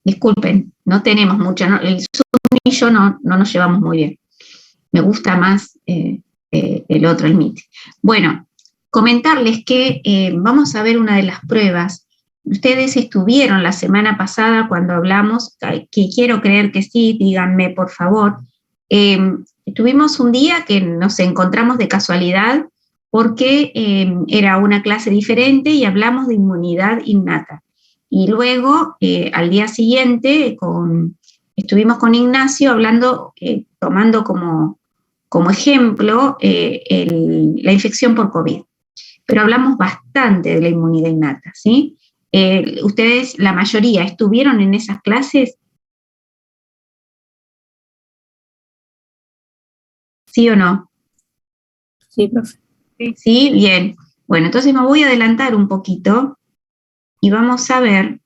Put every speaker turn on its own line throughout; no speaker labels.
Disculpen, no tenemos mucha, no, el Zoom y yo no nos llevamos muy bien. Me gusta más el otro, el Meet. Bueno, comentarles que vamos a ver una de las pruebas. Ustedes estuvieron la semana pasada cuando hablamos, que quiero creer que sí, díganme por favor. Tuvimos un día que nos encontramos de casualidad porque era una clase diferente y hablamos de inmunidad innata. Y luego, al día siguiente, estuvimos con Ignacio hablando, tomando como ejemplo la infección por COVID. Pero hablamos bastante de la inmunidad innata, ¿sí? Ustedes, la mayoría, ¿estuvieron en esas clases? ¿Sí o no?
Sí, profe.
Sí, bien. Bueno, entonces me voy a adelantar un poquito y vamos a ver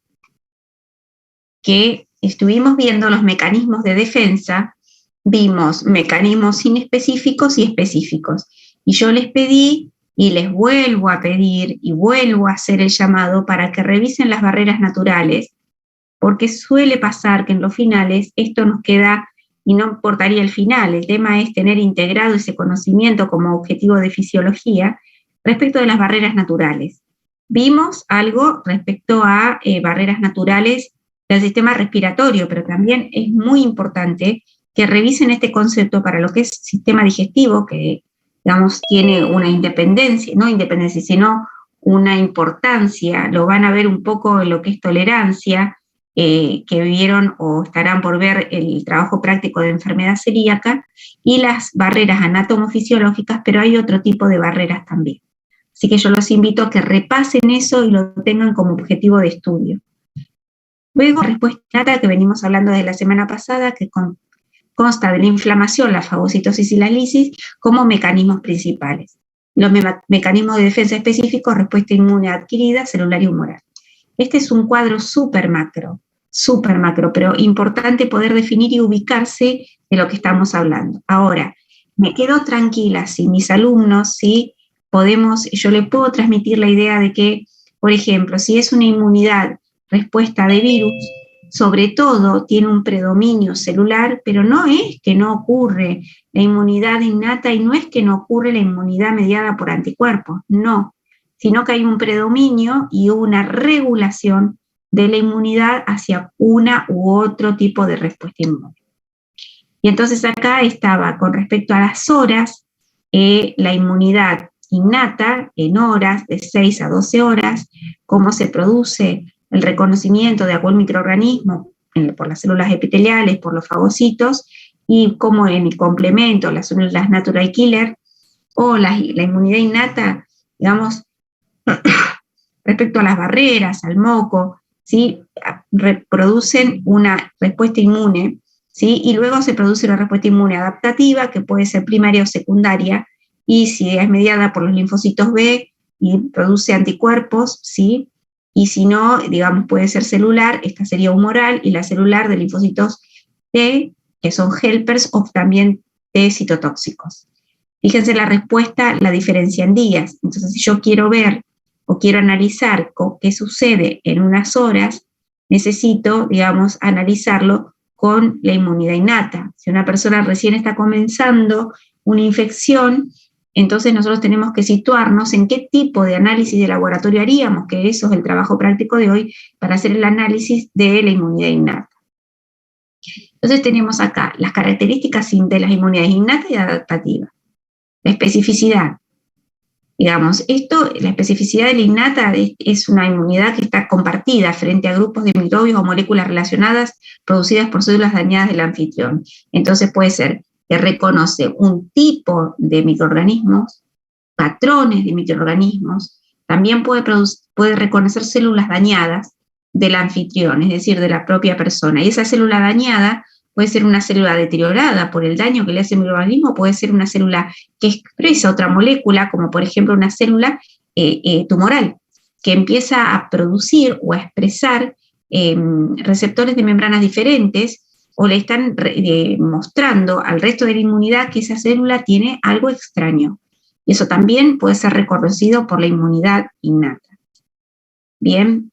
que estuvimos viendo los mecanismos de defensa, vimos mecanismos inespecíficos y específicos. Y yo les pedí y les vuelvo a pedir y vuelvo a hacer el llamado para que revisen las barreras naturales, porque suele pasar que en los finales esto nos queda, y no importaría el final, el tema es tener integrado ese conocimiento como objetivo de fisiología respecto de las barreras naturales. Vimos algo respecto a barreras naturales del sistema respiratorio, pero también es muy importante que revisen este concepto para lo que es sistema digestivo, que digamos tiene una independencia, no independencia, sino una importancia, lo van a ver un poco en lo que es tolerancia, que vieron o estarán por ver el trabajo práctico de enfermedad celíaca, y las barreras anatomofisiológicas, pero hay otro tipo de barreras también. Así que yo los invito a que repasen eso y lo tengan como objetivo de estudio. Luego, respuesta innata, que venimos hablando de la semana pasada, que consta de la inflamación, la fagocitosis y la lisis como mecanismos principales. Los mecanismos de defensa específicos, respuesta inmune adquirida, celular y humoral. Este es un cuadro súper macro, pero importante poder definir y ubicarse de lo que estamos hablando. Ahora, me quedo tranquila si mis alumnos, si yo le puedo transmitir la idea de que, por ejemplo, si es una inmunidad respuesta de virus, sobre todo tiene un predominio celular, pero no es que no ocurre la inmunidad innata y no es que no ocurre la inmunidad mediada por anticuerpos, no, sino que hay un predominio y una regulación de la inmunidad hacia una u otro tipo de respuesta inmune. Y entonces acá estaba con respecto a las horas, la inmunidad innata en horas, de 6 a 12 horas, cómo se produce el reconocimiento de algún microorganismo por las células epiteliales, por los fagocitos, y cómo en el complemento, las células natural killer, o la inmunidad innata, digamos, respecto a las barreras, al moco, ¿sí? Reproducen una respuesta inmune, ¿sí? Y luego se produce una respuesta inmune adaptativa, que puede ser primaria o secundaria, y si es mediada por los linfocitos B y produce anticuerpos, ¿sí? Y si no, digamos, puede ser celular, esta sería humoral, y la celular de linfocitos T, que son helpers, o también T citotóxicos. Fíjense la respuesta, la diferencia en días. Entonces, si yo quiero ver o quiero analizar qué sucede en unas horas, necesito, digamos, analizarlo con la inmunidad innata. Si una persona recién está comenzando una infección, entonces nosotros tenemos que situarnos en qué tipo de análisis de laboratorio haríamos, que eso es el trabajo práctico de hoy, para hacer el análisis de la inmunidad innata. Entonces tenemos acá las características de las inmunidades innatas y adaptativas. La especificidad. Digamos, la especificidad de la innata es una inmunidad que está compartida frente a grupos de microbios o moléculas relacionadas producidas por células dañadas del anfitrión. Entonces puede ser que reconoce un tipo de microorganismos, patrones de microorganismos, también puede reconocer células dañadas del anfitrión, es decir, de la propia persona. Y esa célula dañada puede ser una célula deteriorada por el daño que le hace el microorganismo, puede ser una célula que expresa otra molécula, como por ejemplo una célula tumoral, que empieza a producir o a expresar receptores de membranas diferentes, o le están mostrando al resto de la inmunidad que esa célula tiene algo extraño. Y eso también puede ser reconocido por la inmunidad innata. Bien,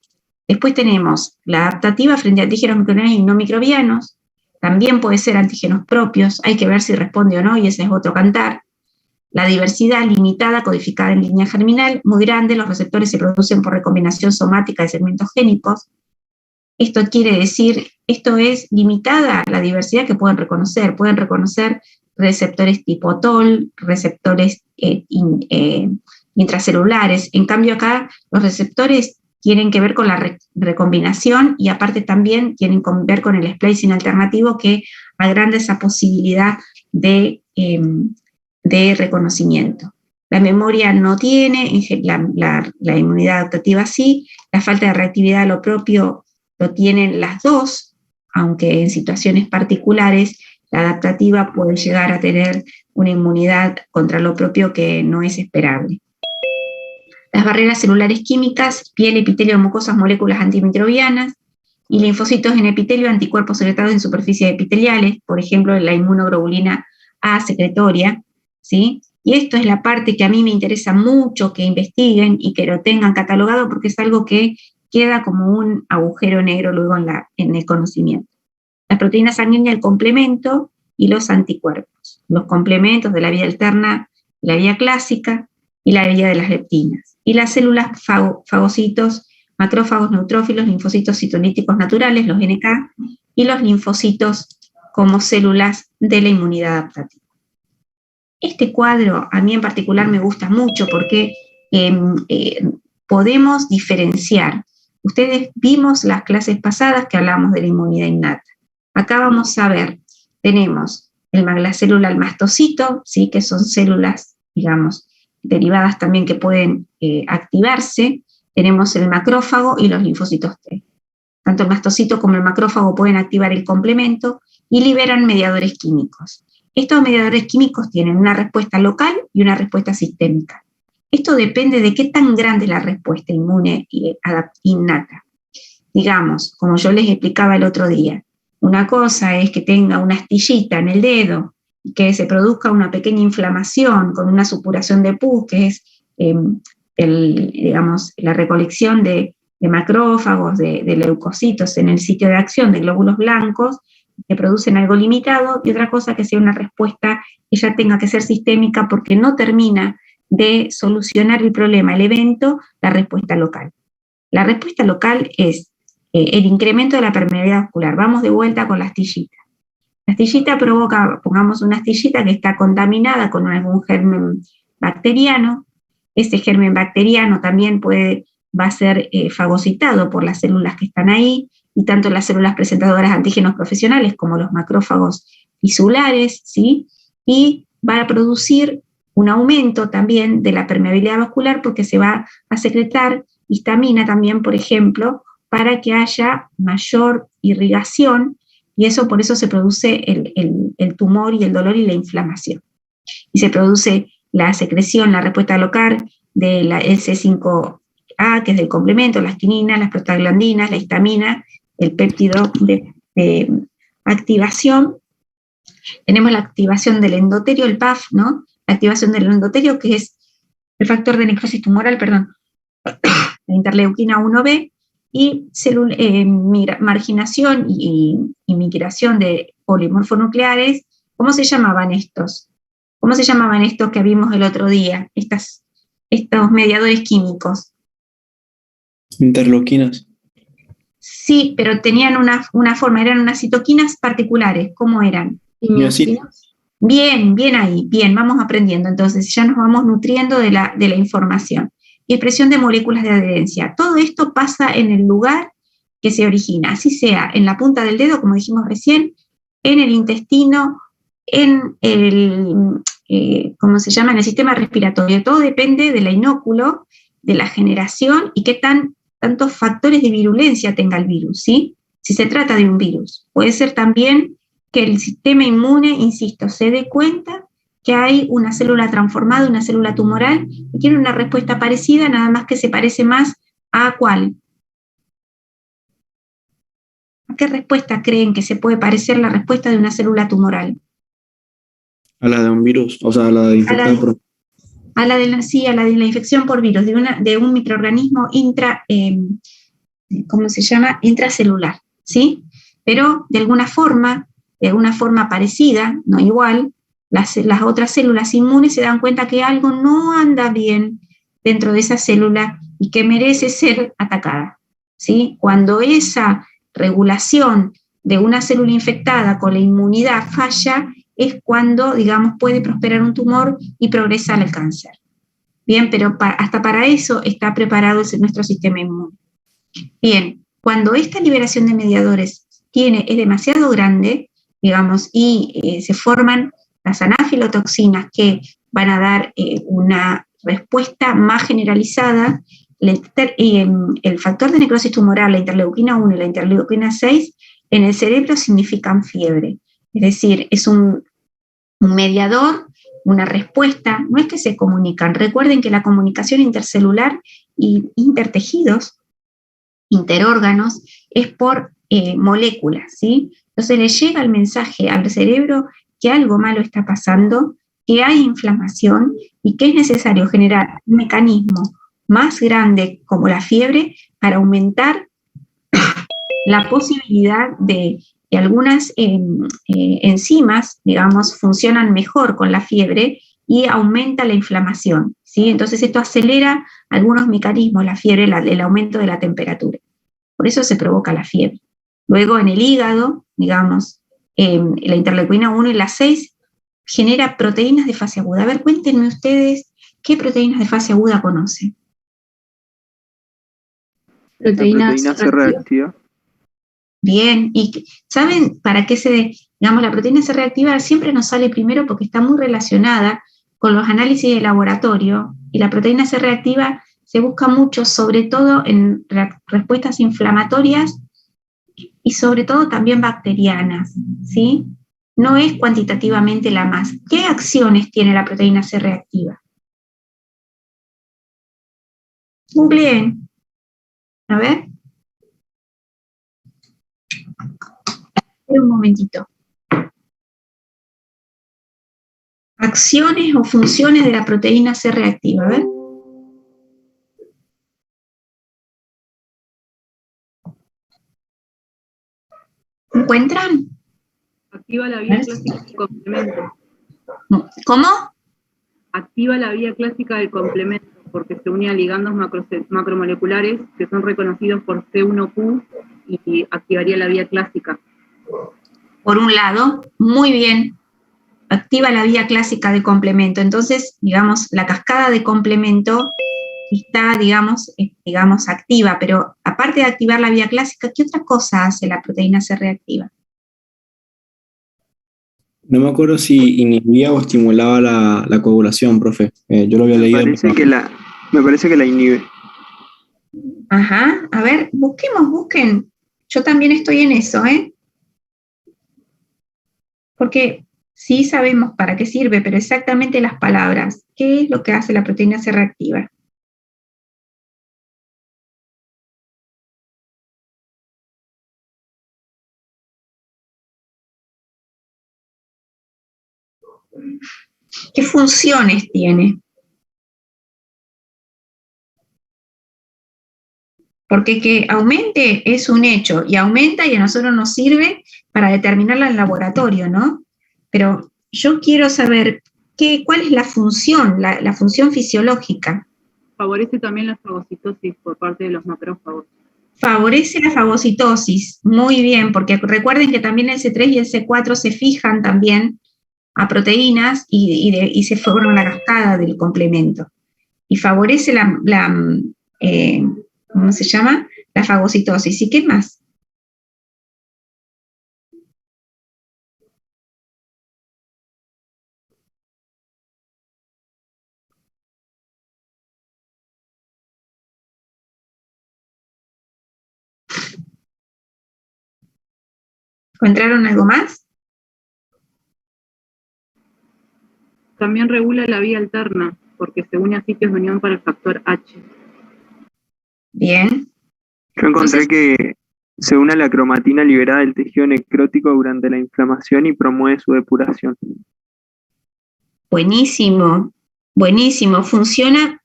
Después tenemos la adaptativa frente a antígenos microbianos y no microbianos. También puede ser antígenos propios, hay que ver si responde o no, y ese es otro cantar. La diversidad limitada, codificada en línea germinal, muy grande, los receptores se producen por recombinación somática de segmentos génicos. Esto quiere decir, esto es limitada la diversidad que pueden reconocer receptores tipo TOL, receptores intracelulares. En cambio acá los receptores tienen que ver con la recombinación y aparte también tienen que ver con el splicing alternativo que agranda esa posibilidad de reconocimiento. La memoria no tiene, la inmunidad adaptativa sí, la falta de reactividad a lo propio lo tienen las dos, aunque en situaciones particulares la adaptativa puede llegar a tener una inmunidad contra lo propio que no es esperable. Las barreras celulares químicas, piel, epitelio, mucosas, moléculas antimicrobianas, y linfocitos en epitelio, anticuerpos secretados en superficies epiteliales, por ejemplo, la inmunoglobulina A secretoria, ¿sí? Y esto es la parte que a mí me interesa mucho que investiguen y que lo tengan catalogado porque es algo que queda como un agujero negro luego en el conocimiento. Las proteínas sanguíneas, el complemento y los anticuerpos. Los complementos de la vía alterna, la vía clásica y la vía de las leptinas. Y las células fagocitos, macrófagos, neutrófilos, linfocitos citolíticos naturales, los NK, y los linfocitos como células de la inmunidad adaptativa. Este cuadro a mí en particular me gusta mucho porque podemos diferenciar. Ustedes vimos las clases pasadas que hablamos de la inmunidad innata. Acá vamos a ver, tenemos la célula del mastocito, ¿sí? Que son células, digamos, derivadas también que pueden activarse. Tenemos el macrófago y los linfocitos T. Tanto el mastocito como el macrófago pueden activar el complemento y liberan mediadores químicos. Estos mediadores químicos tienen una respuesta local y una respuesta sistémica. Esto depende de qué tan grande es la respuesta inmune innata. Digamos, como yo les explicaba el otro día, una cosa es que tenga una astillita en el dedo, que se produzca una pequeña inflamación con una supuración de pus, que es la recolección de macrófagos, de leucocitos en el sitio de acción de glóbulos blancos, que producen algo limitado, y otra cosa que sea una respuesta que ya tenga que ser sistémica porque no termina de solucionar el problema, el evento, la respuesta local. La respuesta local es el incremento de la permeabilidad vascular. Vamos de vuelta con la astillita. La astillita provoca, pongamos una astillita que está contaminada con algún germen bacteriano. Ese germen bacteriano también va a ser fagocitado por las células que están ahí, y tanto las células presentadoras de antígenos profesionales como los macrófagos tisulares, ¿sí? Y va a producir un aumento también de la permeabilidad vascular porque se va a secretar histamina también, por ejemplo, para que haya mayor irrigación, y eso por eso se produce el tumor y el dolor y la inflamación. Y se produce la secreción, la respuesta local de la C5A, que es del complemento, la astinina, las prostaglandinas, la histamina, el péptido de activación. Tenemos la activación del endotelio, el PAF, ¿no? La activación del endotelio, que es el factor de necrosis tumoral, la interleuquina 1B, y marginación y migración de polimorfonucleares. ¿Cómo se llamaban estos? ¿Cómo se llamaban estos que vimos el otro día? Estos mediadores químicos.
Interleuquinas.
Sí, pero tenían una forma, eran unas citoquinas particulares. ¿Cómo eran?
Miocinas.
Bien, bien ahí, bien, vamos aprendiendo. Entonces ya nos vamos nutriendo de la información. Y expresión de moléculas de adherencia. Todo esto pasa en el lugar que se origina, así sea en la punta del dedo, como dijimos recién, en el intestino, en el, ¿cómo se llama?, en el sistema respiratorio. Todo depende del inóculo, de la generación y qué tantos factores de virulencia tenga el virus, ¿sí? Si se trata de un virus. Puede ser también que el sistema inmune, insisto, se dé cuenta que hay una célula transformada, una célula tumoral, y tiene una respuesta parecida, nada más que se parece más a ¿cuál? ¿A qué respuesta creen que se puede parecer la respuesta de una célula tumoral?
A la de un virus, o sea, a la de infectada por...
A la de la infección por virus, de un microorganismo ¿cómo se llama? Intracelular, ¿sí? Pero de alguna forma parecida, no igual, las otras células inmunes se dan cuenta que algo no anda bien dentro de esa célula y que merece ser atacada, ¿sí? Cuando esa regulación de una célula infectada con la inmunidad falla, es cuando, digamos, puede prosperar un tumor y progresar el cáncer. Bien, pero hasta para eso está preparado nuestro sistema inmune. Bien, cuando esta liberación de mediadores es demasiado grande, digamos, y se forman las anafilotoxinas que van a dar una respuesta más generalizada, el factor de necrosis tumoral, la interleuquina 1 y la interleuquina 6, en el cerebro significan fiebre. Es decir, es un mediador, una respuesta, no es que se comunican. Recuerden que la comunicación intercelular y intertejidos, interórganos, es por moléculas, ¿sí? Entonces le llega el mensaje al cerebro que algo malo está pasando, que hay inflamación y que es necesario generar un mecanismo más grande como la fiebre para aumentar la posibilidad de que algunas enzimas, digamos, funcionan mejor con la fiebre y aumenta la inflamación, ¿sí? Entonces esto acelera algunos mecanismos, la fiebre, el aumento de la temperatura. Por eso se provoca la fiebre. Luego en el hígado, digamos, la interleuquina 1 y la 6 genera proteínas de fase aguda. A ver, cuéntenme ustedes qué proteínas de fase aguda conocen.
Proteína
C reactiva.
Bien, y ¿saben para qué digamos, la proteína C reactiva siempre nos sale primero porque está muy relacionada con los análisis de laboratorio, y la proteína C reactiva se busca mucho, sobre todo en respuestas inflamatorias y sobre todo también bacterianas, ¿sí? No es cuantitativamente la más. ¿Qué acciones tiene la proteína C reactiva? Googleen. A ver. Un momentito. Acciones o funciones de la proteína C reactiva, a ver. ¿Encuentran?
activa la vía clásica del complemento.
¿Cómo?
Activa la vía clásica del complemento porque se une a ligandos macromoleculares que son reconocidos por C1Q y activaría la vía clásica.
Por un lado, muy bien, activa la vía clásica de complemento. Entonces, digamos, la cascada de complemento está, digamos, activa, pero aparte de activar la vía clásica, ¿qué otra cosa hace la proteína C reactiva?
No me acuerdo si inhibía o estimulaba la coagulación, profe. Yo lo había leído.
Me parece que la inhibe.
Ajá, a ver, busquen. Yo también estoy en eso, ¿eh? Porque sí sabemos para qué sirve, pero exactamente las palabras. ¿Qué es lo que hace la proteína C reactiva? ¿Qué funciones tiene? Porque que aumente es un hecho, y aumenta y a nosotros nos sirve para determinarla en laboratorio, ¿no? Pero yo quiero saber cuál es la función, la función fisiológica.
Favorece también la fagocitosis por parte de los macrófagos.
Favorece la fagocitosis, muy bien, porque recuerden que también el C3 y el C4 se fijan también a proteínas y se forma una cascada del complemento. Y favorece ¿cómo se llama? La fagocitosis. ¿Y qué más? ¿Encontraron algo más?
También regula la vía alterna, porque se une a sitios de unión para el factor H.
Bien.
Yo encontré que se une a la cromatina liberada del tejido necrótico durante la inflamación y promueve su depuración.
Buenísimo, buenísimo. Funciona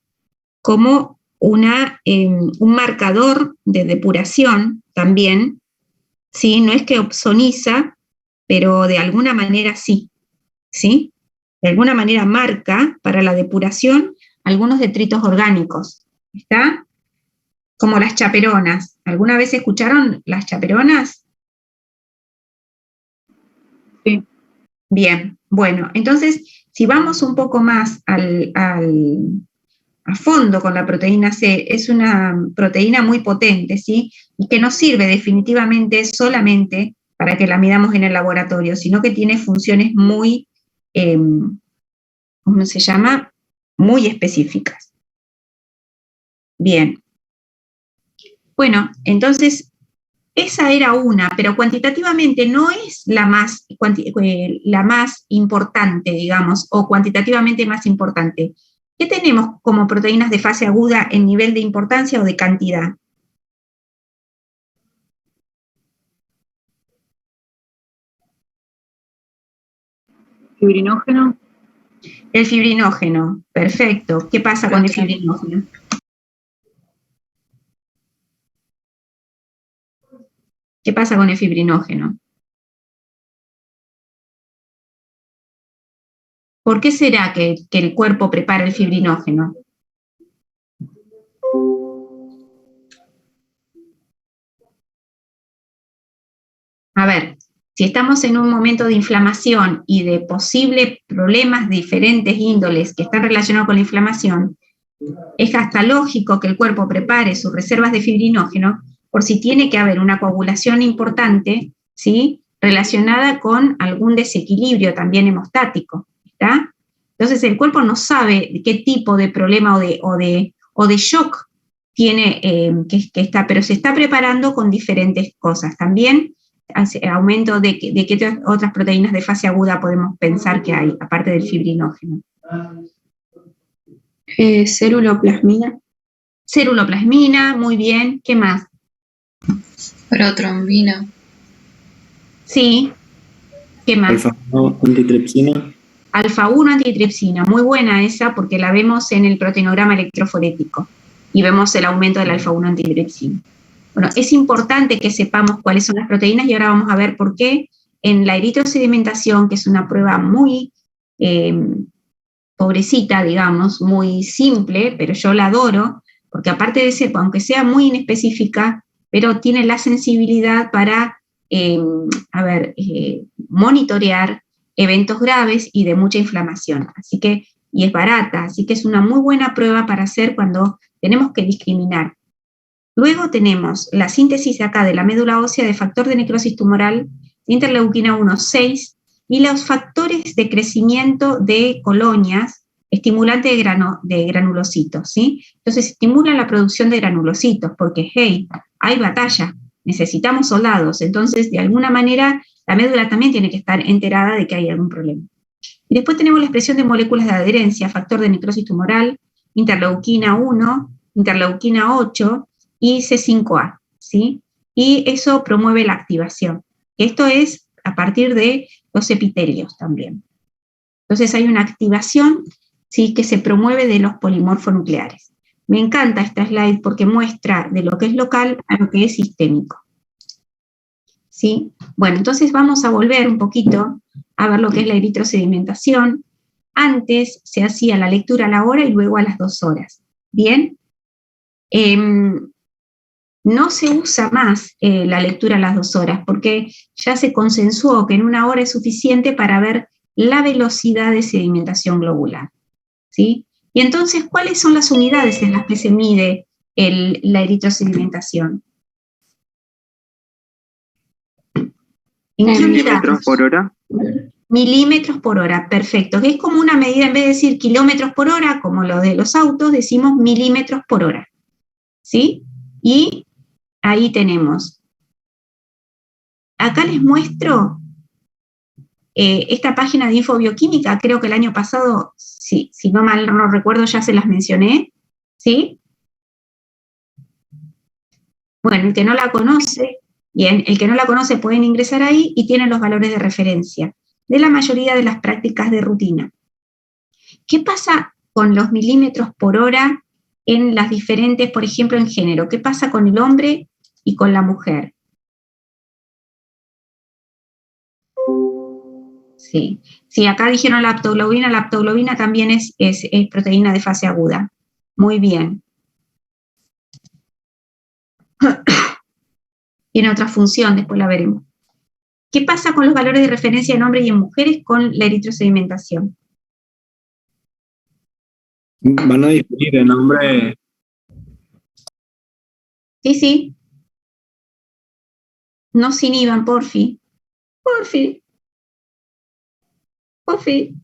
como un marcador de depuración también, ¿sí? No es que opsoniza, pero de alguna manera sí, ¿sí? De alguna manera marca para la depuración algunos detritos orgánicos, ¿está? Como las chaperonas. ¿Alguna vez escucharon las chaperonas?
Sí.
Bien, bueno, entonces, si vamos un poco más a fondo con la proteína C, es una proteína muy potente, ¿sí? Y que no sirve definitivamente solamente para que la midamos en el laboratorio, sino que tiene funciones muy, ¿cómo se llama? Muy específicas. Bien. Bueno, entonces, esa era una, pero cuantitativamente no es la más importante, digamos, o cuantitativamente más importante. ¿Qué tenemos como proteínas de fase aguda en nivel de importancia o de cantidad?
Fibrinógeno.
El fibrinógeno, perfecto. ¿Qué pasa con el fibrinógeno? ¿Qué pasa con el fibrinógeno? ¿Por qué será que el cuerpo prepara el fibrinógeno? A ver, si estamos en un momento de inflamación y de posibles problemas de diferentes índoles que están relacionados con la inflamación, es hasta lógico que el cuerpo prepare sus reservas de fibrinógeno por si tiene que haber una coagulación importante, ¿sí? Relacionada con algún desequilibrio también hemostático, ¿está? Entonces el cuerpo no sabe qué tipo de problema o de shock tiene que está, pero se está preparando con diferentes cosas. También aumento de qué otras proteínas de fase aguda podemos pensar que hay, aparte del fibrinógeno.
Ceruloplasmina.
Ceruloplasmina, muy bien. ¿Qué más?
Protrombina.
Sí. ¿Qué más?
Alfa-1 antitripsina.
Alfa-1 antitripsina, muy buena esa porque la vemos en el proteinograma electroforético y vemos el aumento del alfa-1 antitripsina. Bueno, es importante que sepamos cuáles son las proteínas y ahora vamos a ver por qué en la eritrosedimentación, que es una prueba muy pobrecita, digamos, muy simple, pero yo la adoro, porque aparte de ser, aunque sea muy inespecífica, pero tiene la sensibilidad para, monitorear eventos graves y de mucha inflamación. Así que, y es barata, así que es una muy buena prueba para hacer cuando tenemos que discriminar. Luego tenemos la síntesis de acá de la médula ósea de factor de necrosis tumoral, interleuquina 1,6 y los factores de crecimiento de colonias, estimulante de granulocitos, ¿sí? Entonces estimulan la producción de granulocitos porque, hey, hay batalla, necesitamos soldados, entonces de alguna manera la médula también tiene que estar enterada de que hay algún problema. Y después tenemos la expresión de moléculas de adherencia, factor de necrosis tumoral, interleuquina 1, interleuquina 8, y C5A, ¿sí? Y eso promueve la activación. Esto es a partir de los epitelios también. Entonces hay una activación, ¿sí? Que se promueve de los polimorfonucleares. Me encanta esta slide porque muestra de lo que es local a lo que es sistémico. ¿Sí? Bueno, entonces vamos a volver un poquito a ver lo que es la eritrosedimentación. Antes se hacía la lectura a la hora y luego a las 2 horas. ¿Bien? No se usa más la lectura a las 2 horas porque ya se consensuó que en 1 hora es suficiente para ver la velocidad de sedimentación globular, ¿sí? Y entonces, ¿cuáles son las unidades en las que se mide la eritrosedimentación? ¿En qué
¿Milímetros por hora?
Milímetros por hora, perfecto. Que es como una medida, en vez de decir kilómetros por hora, como lo de los autos, decimos milímetros por hora, ¿sí? Y ahí tenemos. Acá les muestro esta página de infobioquímica, creo que el año pasado, si no mal no recuerdo, ya se las mencioné, ¿sí? Bueno, el que no la conoce, bien, el que no la conoce pueden ingresar ahí y tienen los valores de referencia de la mayoría de las prácticas de rutina. ¿Qué pasa con los milímetros por hora en las diferentes, por ejemplo, en género. ¿Qué pasa con el hombre y con la mujer? Sí, sí, acá dijeron la aptoglobina también es proteína de fase aguda. Muy bien. Tiene otra función, después la veremos. ¿Qué pasa con los valores de referencia en hombres y en mujeres con la eritrosedimentación?
Van a diferir en nombre.
Sí, sí. No se inhiban, porfi. Porfi. Porfi.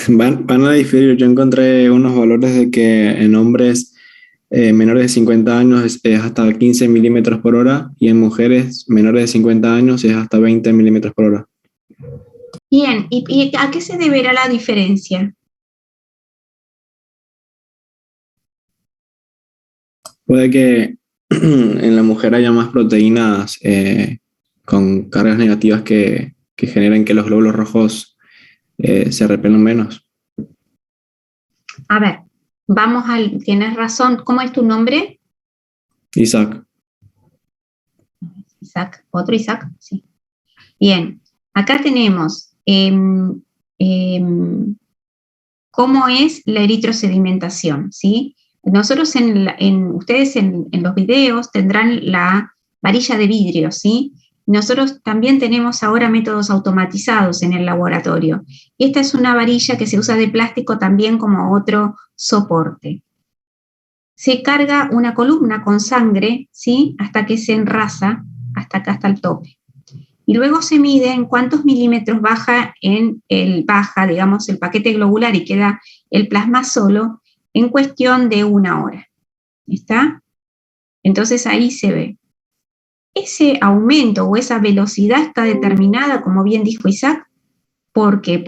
Van a diferir. Yo encontré unos valores de que en hombres menores de 50 años es hasta 15 milímetros por hora y en mujeres menores de 50 años es hasta 20 milímetros por hora.
Bien, ¿y a qué se deberá la diferencia?
Puede que en la mujer haya más proteínas con cargas negativas que generen que los glóbulos rojos se repelan menos.
A ver, tienes razón. ¿Cómo es tu nombre?
Isaac.
Isaac. ¿Otro Isaac? Sí. Bien, acá tenemos cómo es la eritrosedimentación, ¿sí? Nosotros ustedes en los videos tendrán la varilla de vidrio, ¿sí? Nosotros también tenemos ahora métodos automatizados en el laboratorio. Y esta es una varilla que se usa de plástico también como otro soporte. Se carga una columna con sangre, ¿sí? Hasta que se enrasa, hasta acá, hasta el tope. Y luego se mide en cuántos milímetros baja digamos, el paquete globular y queda el plasma solo en cuestión de 1 hora. ¿Está? Entonces ahí se ve. Ese aumento o esa velocidad está determinada, como bien dijo Isaac, porque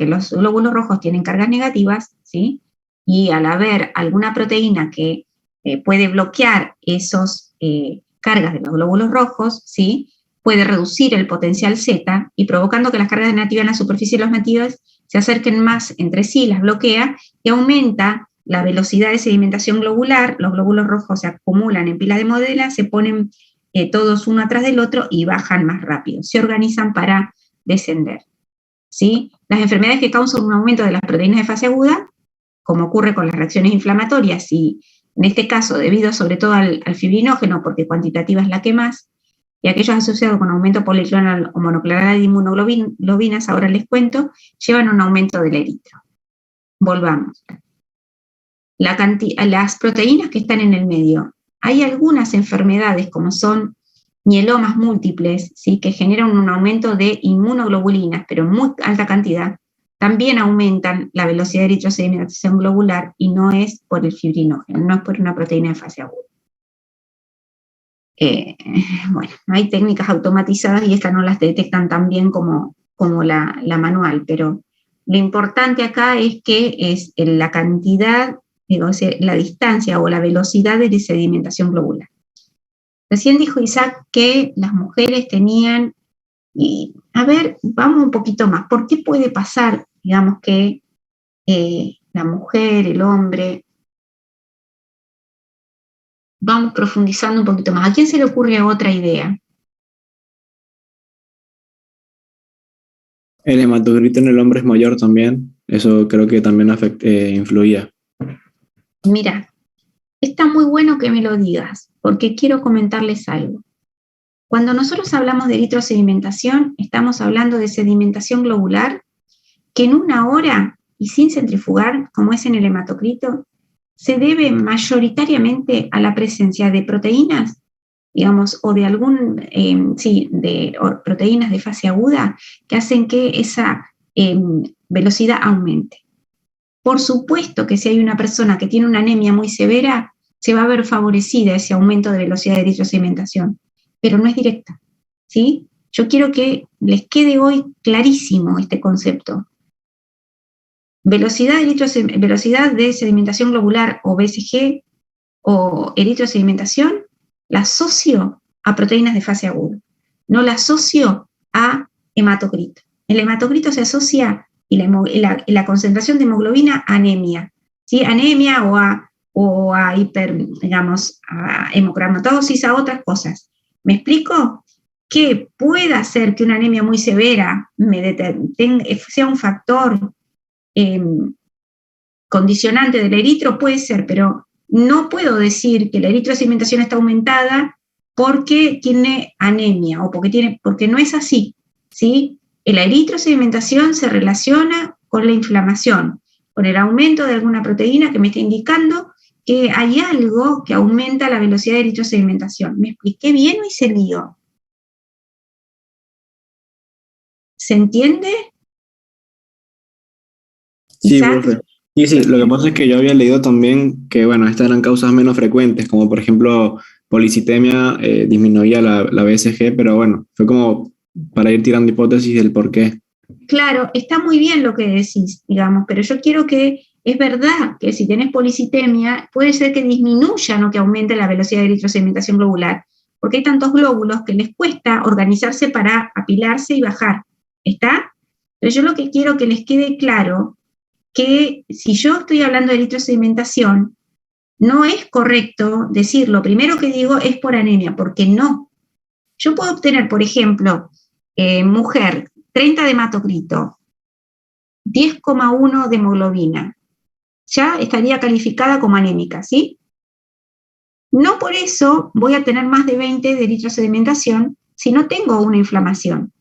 los glóbulos rojos tienen cargas negativas, ¿sí? Y al haber alguna proteína que puede bloquear esas cargas de los glóbulos rojos, ¿sí? Puede reducir el potencial Z y provocando que las cargas negativas en la superficie de los nativos se acerquen más entre sí, las bloquea y aumenta la velocidad de sedimentación globular. Los glóbulos rojos se acumulan en pilas de Modela, se ponen todos uno atrás del otro y bajan más rápido, se organizan para descender. ¿Sí? Las enfermedades que causan un aumento de las proteínas de fase aguda, como ocurre con las reacciones inflamatorias y en este caso debido sobre todo al fibrinógeno, porque cuantitativa es la que más, y aquellos asociados con aumento policlonal o monoclonal de inmunoglobinas, ahora les cuento, llevan un aumento del eritro. Volvamos. Las proteínas que están en el medio. Hay algunas enfermedades como son mielomas múltiples, ¿sí? Que generan un aumento de inmunoglobulinas, pero en muy alta cantidad, también aumentan la velocidad de eritrosedimentación globular y no es por el fibrinógeno, no es por una proteína de fase aguda. Bueno, hay técnicas automatizadas y estas no las detectan tan bien como la manual, pero lo importante acá es que es la cantidad, la distancia o la velocidad de sedimentación globular. Recién dijo Isaac que las mujeres tenían, y a ver, vamos un poquito más, ¿por qué puede pasar, digamos, que la mujer, el hombre, vamos profundizando un poquito más? ¿A quién se le ocurre otra idea?
El hematocrito en el hombre es mayor también, eso creo que también influía.
Mira, está muy bueno que me lo digas, porque quiero comentarles algo. Cuando nosotros hablamos de eritrosedimentación, estamos hablando de sedimentación globular que en 1 hora y sin centrifugar, como es en el hematocrito, se debe mayoritariamente a la presencia de proteínas, digamos, o de proteínas de fase aguda que hacen que esa velocidad aumente. Por supuesto que si hay una persona que tiene una anemia muy severa, se va a ver favorecida ese aumento de velocidad de eritrosedimentación, pero no es directa, ¿sí? Yo quiero que les quede hoy clarísimo este concepto. Velocidad de sedimentación globular o BCG o eritrosedimentación la asocio a proteínas de fase aguda, no la asocio a hematocrito. El hematocrito se asocia y la concentración de hemoglobina a anemia, ¿sí? Anemia o a o a digamos, a hemocromatosis, a otras cosas. ¿Me explico? Que pueda hacer que una anemia muy severa sea un factor condicionante del eritro, puede ser, pero no puedo decir que la eritrosedimentación está aumentada porque tiene anemia o porque no es así, ¿sí? La eritrosedimentación se relaciona con la inflamación, con el aumento de alguna proteína que me está indicando que hay algo que aumenta la velocidad de eritrosedimentación. ¿Me expliqué bien o hice lío? ¿Se entiende?
Sí,
¿Isaac?
profe. Sí, lo que pasa es que yo había leído también que, bueno, estas eran causas menos frecuentes, como por ejemplo policitemia disminuía la BSG, pero bueno, fue como para ir tirando hipótesis del por qué.
Claro, está muy bien lo que decís, digamos, pero yo quiero que es verdad que si tenés policitemia, puede ser que disminuya, no que aumente la velocidad de eritrosedimentación globular, porque hay tantos glóbulos que les cuesta organizarse para apilarse y bajar. ¿Está? Pero yo lo que quiero que les quede claro que si yo estoy hablando de eritrosedimentación, no es correcto decir lo primero que digo es por anemia, porque no. Yo puedo obtener, por ejemplo, mujer, 30 de hematocrito, 10,1 de hemoglobina, ya estaría calificada como anémica, ¿sí? No por eso voy a tener más de 20 de eritrosedimentación si no tengo una inflamación.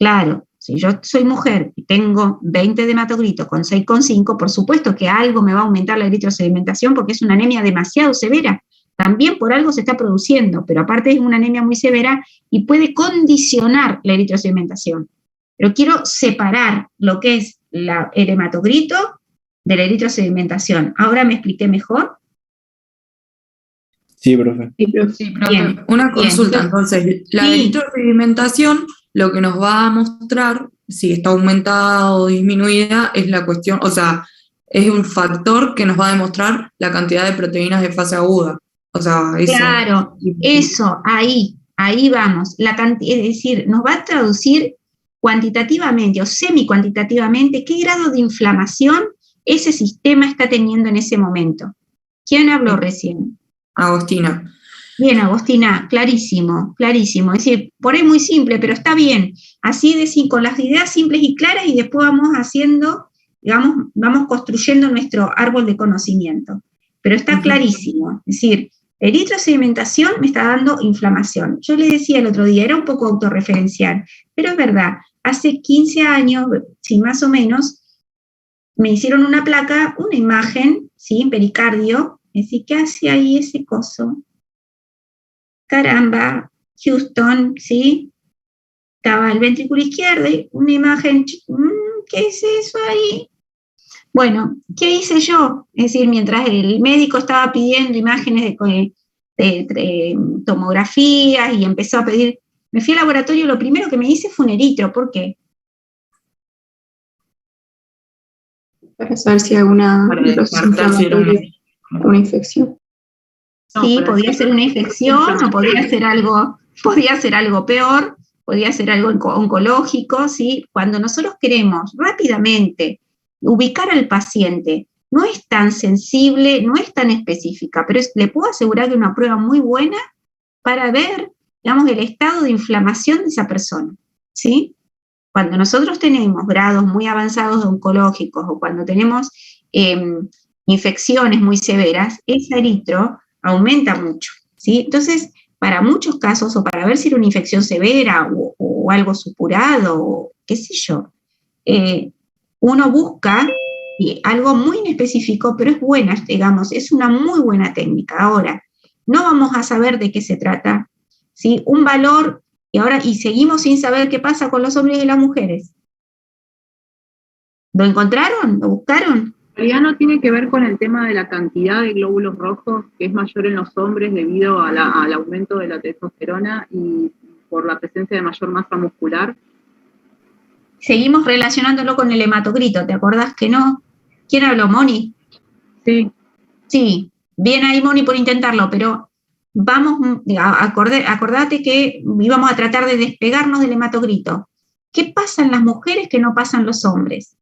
Claro, si yo soy mujer y tengo 20 de hematocrito con 6,5, por supuesto que algo me va a aumentar la eritrosedimentación porque es una anemia demasiado severa. También por algo se está produciendo, pero aparte es una anemia muy severa y puede condicionar la eritrosedimentación. Pero quiero separar lo que es el hematocrito de la eritrosedimentación. ¿Ahora me expliqué mejor?
Sí, profe.
Sí, profe.
Bien,
Una
bien.
consulta, entonces, la
Sí.
eritrosedimentación lo que nos va a mostrar si está aumentada o disminuida es la cuestión, o sea, es un factor que nos va a demostrar la cantidad de proteínas de fase aguda. O sea, eso.
Claro, eso, ahí vamos. Es decir, nos va a traducir cuantitativamente o semi-cuantitativamente qué grado de inflamación ese sistema está teniendo en ese momento. ¿Quién habló recién?
Agostina.
Bien, Agostina, clarísimo, clarísimo. Es decir, por ahí muy simple, pero está bien. Así con las ideas simples y claras y después vamos haciendo, digamos, vamos construyendo nuestro árbol de conocimiento. Pero está clarísimo. Es decir, eritrosedimentación me está dando inflamación. Yo le decía el otro día, era un poco autorreferencial, pero es verdad, hace 15 años, sí, más o menos, me hicieron una placa, una imagen, ¿sí? Pericardio. Es decir, ¿qué hace ahí ese coso? Caramba, Houston, ¿sí? Estaba el ventrículo izquierdo y una imagen, ¿qué es eso ahí? Bueno, ¿qué hice yo? Es decir, mientras el médico estaba pidiendo imágenes de tomografías y empezó a pedir, me fui al laboratorio, lo primero que me hice fue un eritro. ¿Por qué?
Para saber si hay alguna
Para descartar si era
una infección.
Sí, podía ser una infección o podía ser algo peor, podía ser algo oncológico, ¿sí? Cuando nosotros queremos rápidamente ubicar al paciente, no es tan sensible, no es tan específica, pero le puedo asegurar que es una prueba muy buena para ver, digamos, el estado de inflamación de esa persona, ¿sí? Cuando nosotros tenemos grados muy avanzados de oncológicos o cuando tenemos infecciones muy severas, ese eritro aumenta mucho, ¿sí? Entonces, para muchos casos, o para ver si era una infección severa o algo supurado, o qué sé yo, uno busca algo muy inespecífico, pero es buena, digamos, es una muy buena técnica. Ahora, no vamos a saber de qué se trata, ¿sí? Un valor, y seguimos sin saber qué pasa con los hombres y las mujeres. ¿Lo encontraron? ¿Lo buscaron?
En realidad no tiene que ver con el tema de la cantidad de glóbulos rojos, que es mayor en los hombres debido al aumento de la testosterona y por la presencia de mayor masa muscular.
Seguimos relacionándolo con el hematocrito, ¿te acordás que no? ¿Quién habló, Moni?
Sí.
Sí, bien ahí, Moni, por intentarlo, pero vamos, acordate que íbamos a tratar de despegarnos del hematocrito. ¿Qué pasa en las mujeres que no pasan los hombres?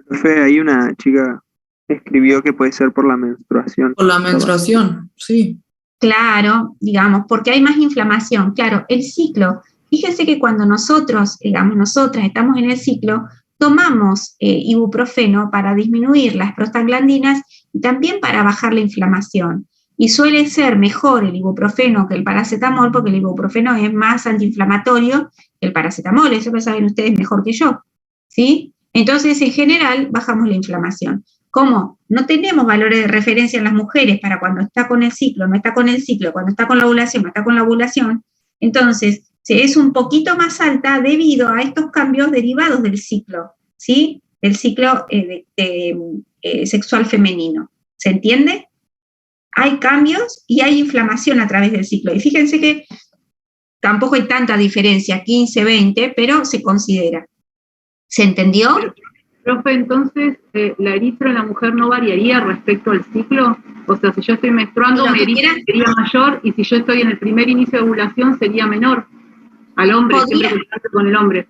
Profe, hay una chica escribió que puede ser por la menstruación.
Por la menstruación, sí.
Claro, digamos, porque hay más inflamación. Claro, el ciclo. Fíjense que cuando nosotros, digamos, nosotras estamos en el ciclo, tomamos ibuprofeno para disminuir las prostaglandinas y también para bajar la inflamación. Y suele ser mejor el ibuprofeno que el paracetamol, porque el ibuprofeno es más antiinflamatorio que el paracetamol, eso lo saben ustedes mejor que yo, ¿sí? Entonces, en general, bajamos la inflamación. Como no tenemos valores de referencia en las mujeres para cuando está con el ciclo, no está con el ciclo, cuando está con la ovulación, no está con la ovulación, entonces es un poquito más alta debido a estos cambios derivados del ciclo, ¿sí? Del ciclo sexual femenino. ¿Se entiende? Hay cambios y hay inflamación a través del ciclo. Y fíjense que tampoco hay tanta diferencia, 15, 20, pero se considera. ¿Se entendió?
Profe, entonces, ¿la eritro en la mujer no variaría respecto al ciclo? O sea, si yo estoy menstruando, mi eritro sería mayor, y si yo estoy en el primer inicio de ovulación, sería menor al hombre, siempre que con el hombre.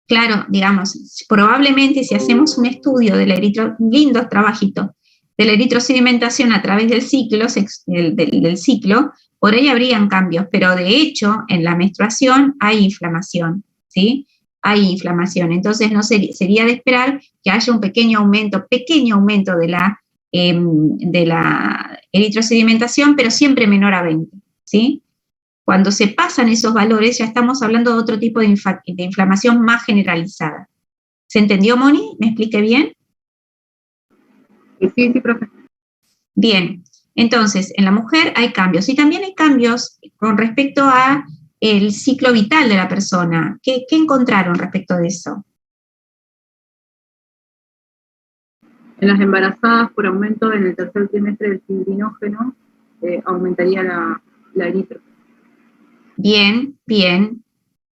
Claro, digamos, probablemente si hacemos un estudio de la lindos trabajitos, de la eritrosedimentación a través del ciclo, del ciclo, por ahí habrían cambios, pero de hecho, en la menstruación hay inflamación, ¿sí? Hay inflamación, entonces no sería de esperar que haya un pequeño aumento de la eritrosedimentación, pero siempre menor a 20, ¿sí? Cuando se pasan esos valores ya estamos hablando de otro tipo de inflamación más generalizada. ¿Se entendió, Moni? ¿Me expliqué bien?
Sí, profe.
Bien, entonces en la mujer hay cambios y también hay cambios con respecto a el ciclo vital de la persona. ¿Qué encontraron respecto de eso?
En las embarazadas, por aumento en el tercer trimestre del fibrinógeno, aumentaría la eritro.
Bien,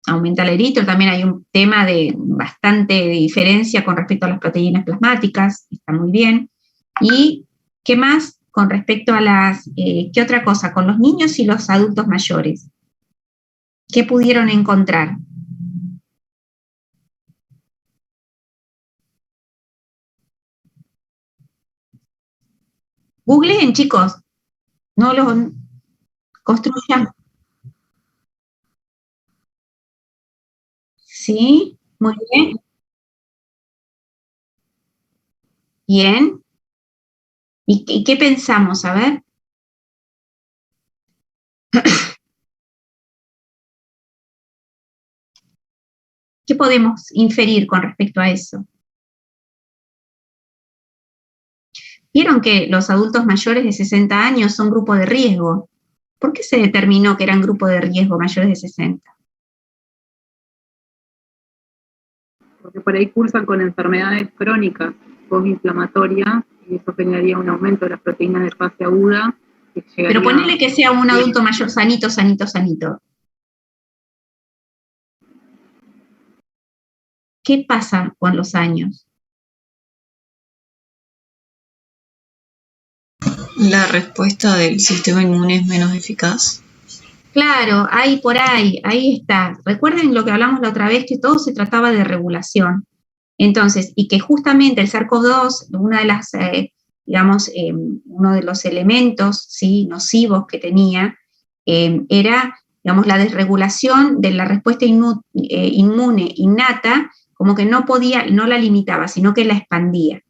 aumenta el eritro, también hay un tema de bastante diferencia con respecto a las proteínas plasmáticas, está muy bien. ¿Y qué más con respecto a qué otra cosa? Con los niños y los adultos mayores. ¿Qué pudieron encontrar? Googleen, chicos, no los construyan. Sí, muy bien. Bien. ¿Y qué pensamos? A ver. ¿Qué podemos inferir con respecto a eso? Vieron que los adultos mayores de 60 años son grupo de riesgo. ¿Por qué se determinó que eran grupo de riesgo mayores de 60?
Porque por ahí cursan con enfermedades crónicas, postinflamatorias, y eso generaría un aumento de las proteínas de fase aguda.
Pero ponele que sea un adulto mayor sanito. ¿Qué pasa con los años?
La respuesta del sistema inmune es menos eficaz.
Claro, ahí está. Recuerden lo que hablamos la otra vez, que todo se trataba de regulación. Entonces, y que justamente el SARS-CoV-2, una de las, uno de los elementos, ¿sí?, nocivos que tenía, era, digamos, la desregulación de la respuesta inmune innata, como que no la limitaba, sino que la expandía.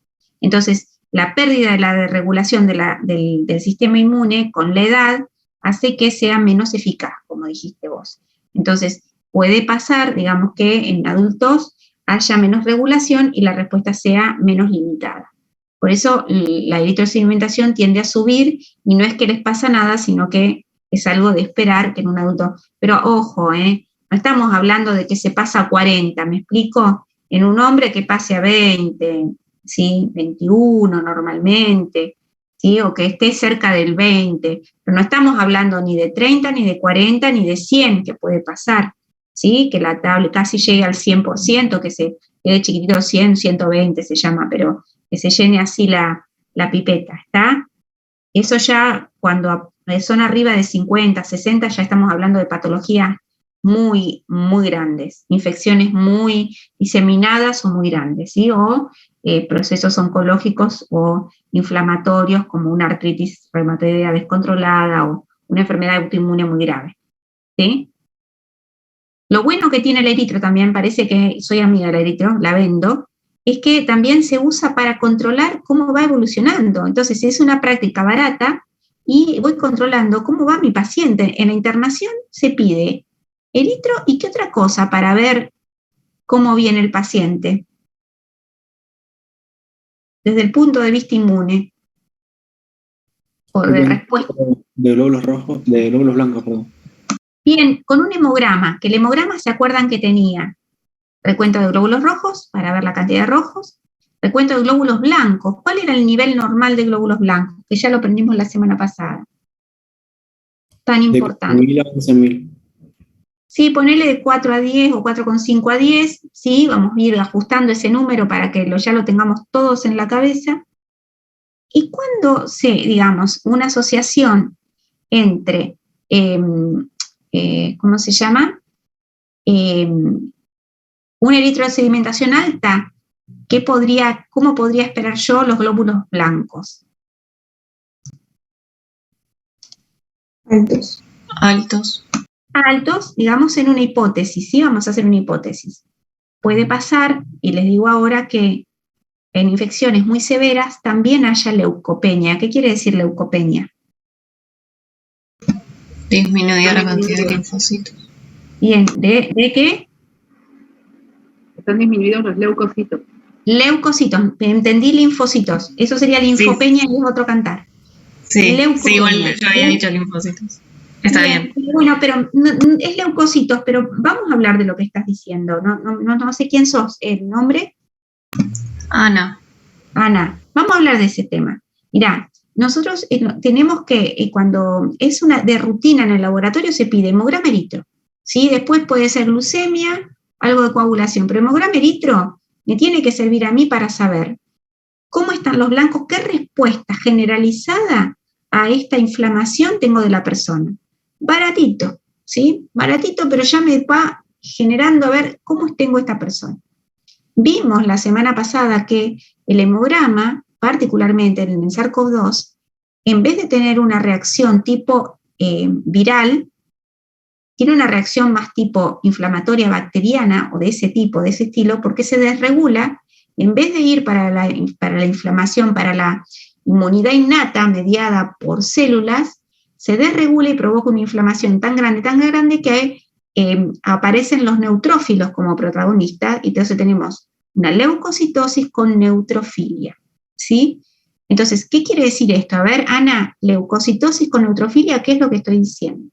Entonces, la pérdida de la desregulación del sistema inmune con la edad hace que sea menos eficaz, como dijiste vos. Entonces, puede pasar, digamos, que en adultos haya menos regulación y la respuesta sea menos limitada. Por eso la eritrosedimentación tiende a subir y no es que les pasa nada, sino que es algo de esperar que en un adulto. Pero ojo, no estamos hablando de que se pasa a 40, ¿me explico? En un hombre que pase a 20, ¿sí? 21 normalmente, ¿sí? O que esté cerca del 20, pero no estamos hablando ni de 30, ni de 40, ni de 100 que puede pasar, ¿sí? Que la tabla casi llegue al 100%, que se quede chiquitito 100, 120 se llama, pero que se llene así la pipeta, ¿está? Eso ya cuando son arriba de 50, 60, ya estamos hablando de patologías muy, muy grandes, infecciones muy diseminadas o muy grandes, ¿sí? O procesos oncológicos o inflamatorios como una artritis reumatoidea descontrolada o una enfermedad autoinmune muy grave, ¿sí? Lo bueno que tiene el eritro también, parece que soy amiga del eritro, la vendo, es que también se usa para controlar cómo va evolucionando. Entonces es una práctica barata y voy controlando cómo va mi paciente. En la internación se pide eritro y qué otra cosa para ver cómo viene el paciente desde el punto de vista inmune o de respuesta.
De glóbulos rojos, de glóbulos blancos, perdón.
Bien, con un hemograma, que el hemograma se acuerdan que tenía recuento de glóbulos rojos para ver la cantidad de rojos, recuento de glóbulos blancos. ¿Cuál era el nivel normal de glóbulos blancos? Que ya lo aprendimos la semana pasada. Tan importante.
De 4.000 a 11.000.
Sí, ponele de 4 a 10 o 4,5 a 10, sí, vamos a ir ajustando ese número para que ya lo tengamos todos en la cabeza. Y cuando digamos, una asociación entre, ¿cómo se llama? Una eritrosedimentación alta, ¿cómo podría esperar yo los glóbulos blancos?
Altos.
Altos, digamos en una hipótesis, ¿sí? Vamos a hacer una hipótesis. Puede pasar, y les digo ahora que en infecciones muy severas también haya leucopenia. ¿Qué quiere decir leucopenia?
Disminuir la cantidad de linfocitos.
Bien, ¿de qué?
Están disminuidos los leucocitos.
Leucocitos, entendí linfocitos. Eso sería linfopenia y es otro cantar.
Sí, igual yo había dicho linfocitos. Está bien.
Bueno, pero es leucocitos, pero vamos a hablar de lo que estás diciendo. No sé quién sos. ¿El nombre?
Ana.
Vamos a hablar de ese tema. Mirá, nosotros tenemos que, cuando es de rutina en el laboratorio, se pide hemograma eritro, ¿sí? Después puede ser glucemia, algo de coagulación, pero hemograma eritro me tiene que servir a mí para saber cómo están los blancos, qué respuesta generalizada a esta inflamación tengo de la persona. Baratito, ¿sí? Baratito, pero ya me va generando a ver cómo tengo esta persona. Vimos la semana pasada que el hemograma, particularmente en el SARS-CoV-2, en vez de tener una reacción tipo viral, tiene una reacción más tipo inflamatoria bacteriana o de ese tipo, de ese estilo, porque se desregula, en vez de ir para la inflamación, para la inmunidad innata mediada por células, se desregula y provoca una inflamación tan grande que aparecen los neutrófilos como protagonistas, y entonces tenemos una leucocitosis con neutrofilia, ¿sí? Entonces, ¿qué quiere decir esto? A ver, Ana, leucocitosis con neutrofilia, ¿qué es lo que estoy diciendo?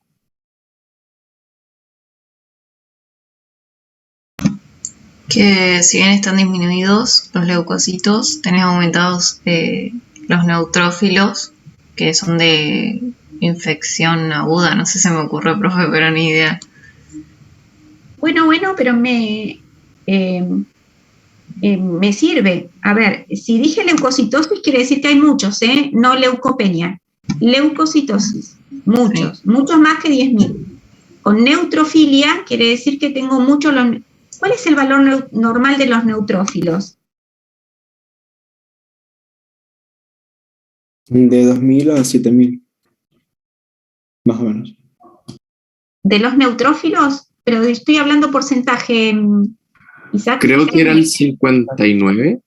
Que si bien están disminuidos los leucocitos, tenés aumentados los neutrófilos, que son de infección aguda. No sé si me ocurre, profe, pero ni idea.
Bueno, pero me sirve. A ver, si dije leucocitosis, quiere decir que hay muchos, no leucopenia. Leucocitosis, muchos, sí. Muchos más que 10.000. Con neutrofilia quiere decir que tengo muchos. ¿Cuál es el valor normal de los neutrófilos?
De 2.000 a 7.000, más o menos.
¿De los neutrófilos? Pero estoy hablando porcentaje, Isaac.
Creo que eran 59.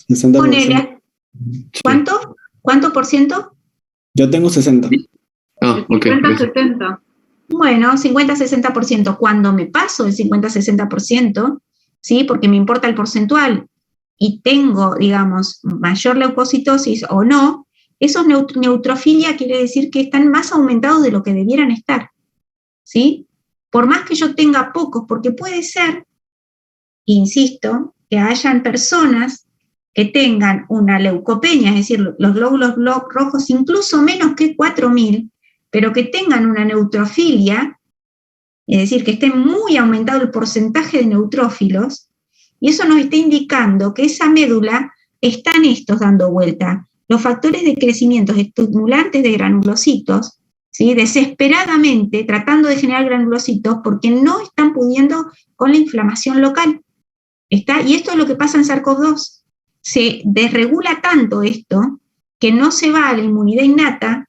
60%.
Ponele. ¿Cuánto? ¿Cuánto por ciento?
Yo tengo 60.
Ah, ok.
50-60.
Bueno, 50-60%. Cuando me paso el 50-60%, ¿sí? Porque me importa el porcentual, y tengo, digamos, mayor leucocitosis o no, esos neutrofilia quiere decir que están más aumentados de lo que debieran estar, ¿sí? Por más que yo tenga pocos, porque puede ser, insisto, que hayan personas que tengan una leucopenia, es decir, los glóbulos rojos incluso menos que 4.000, pero que tengan una neutrofilia, es decir, que esté muy aumentado el porcentaje de neutrófilos, y eso nos está indicando que esa médula están estos dando vuelta. Los factores de crecimiento estimulantes de granulocitos, ¿sí? Desesperadamente tratando de generar granulocitos porque no están pudiendo con la inflamación local. Y esto es lo que pasa en SARS-CoV-2. Se desregula tanto esto que no se va a la inmunidad innata,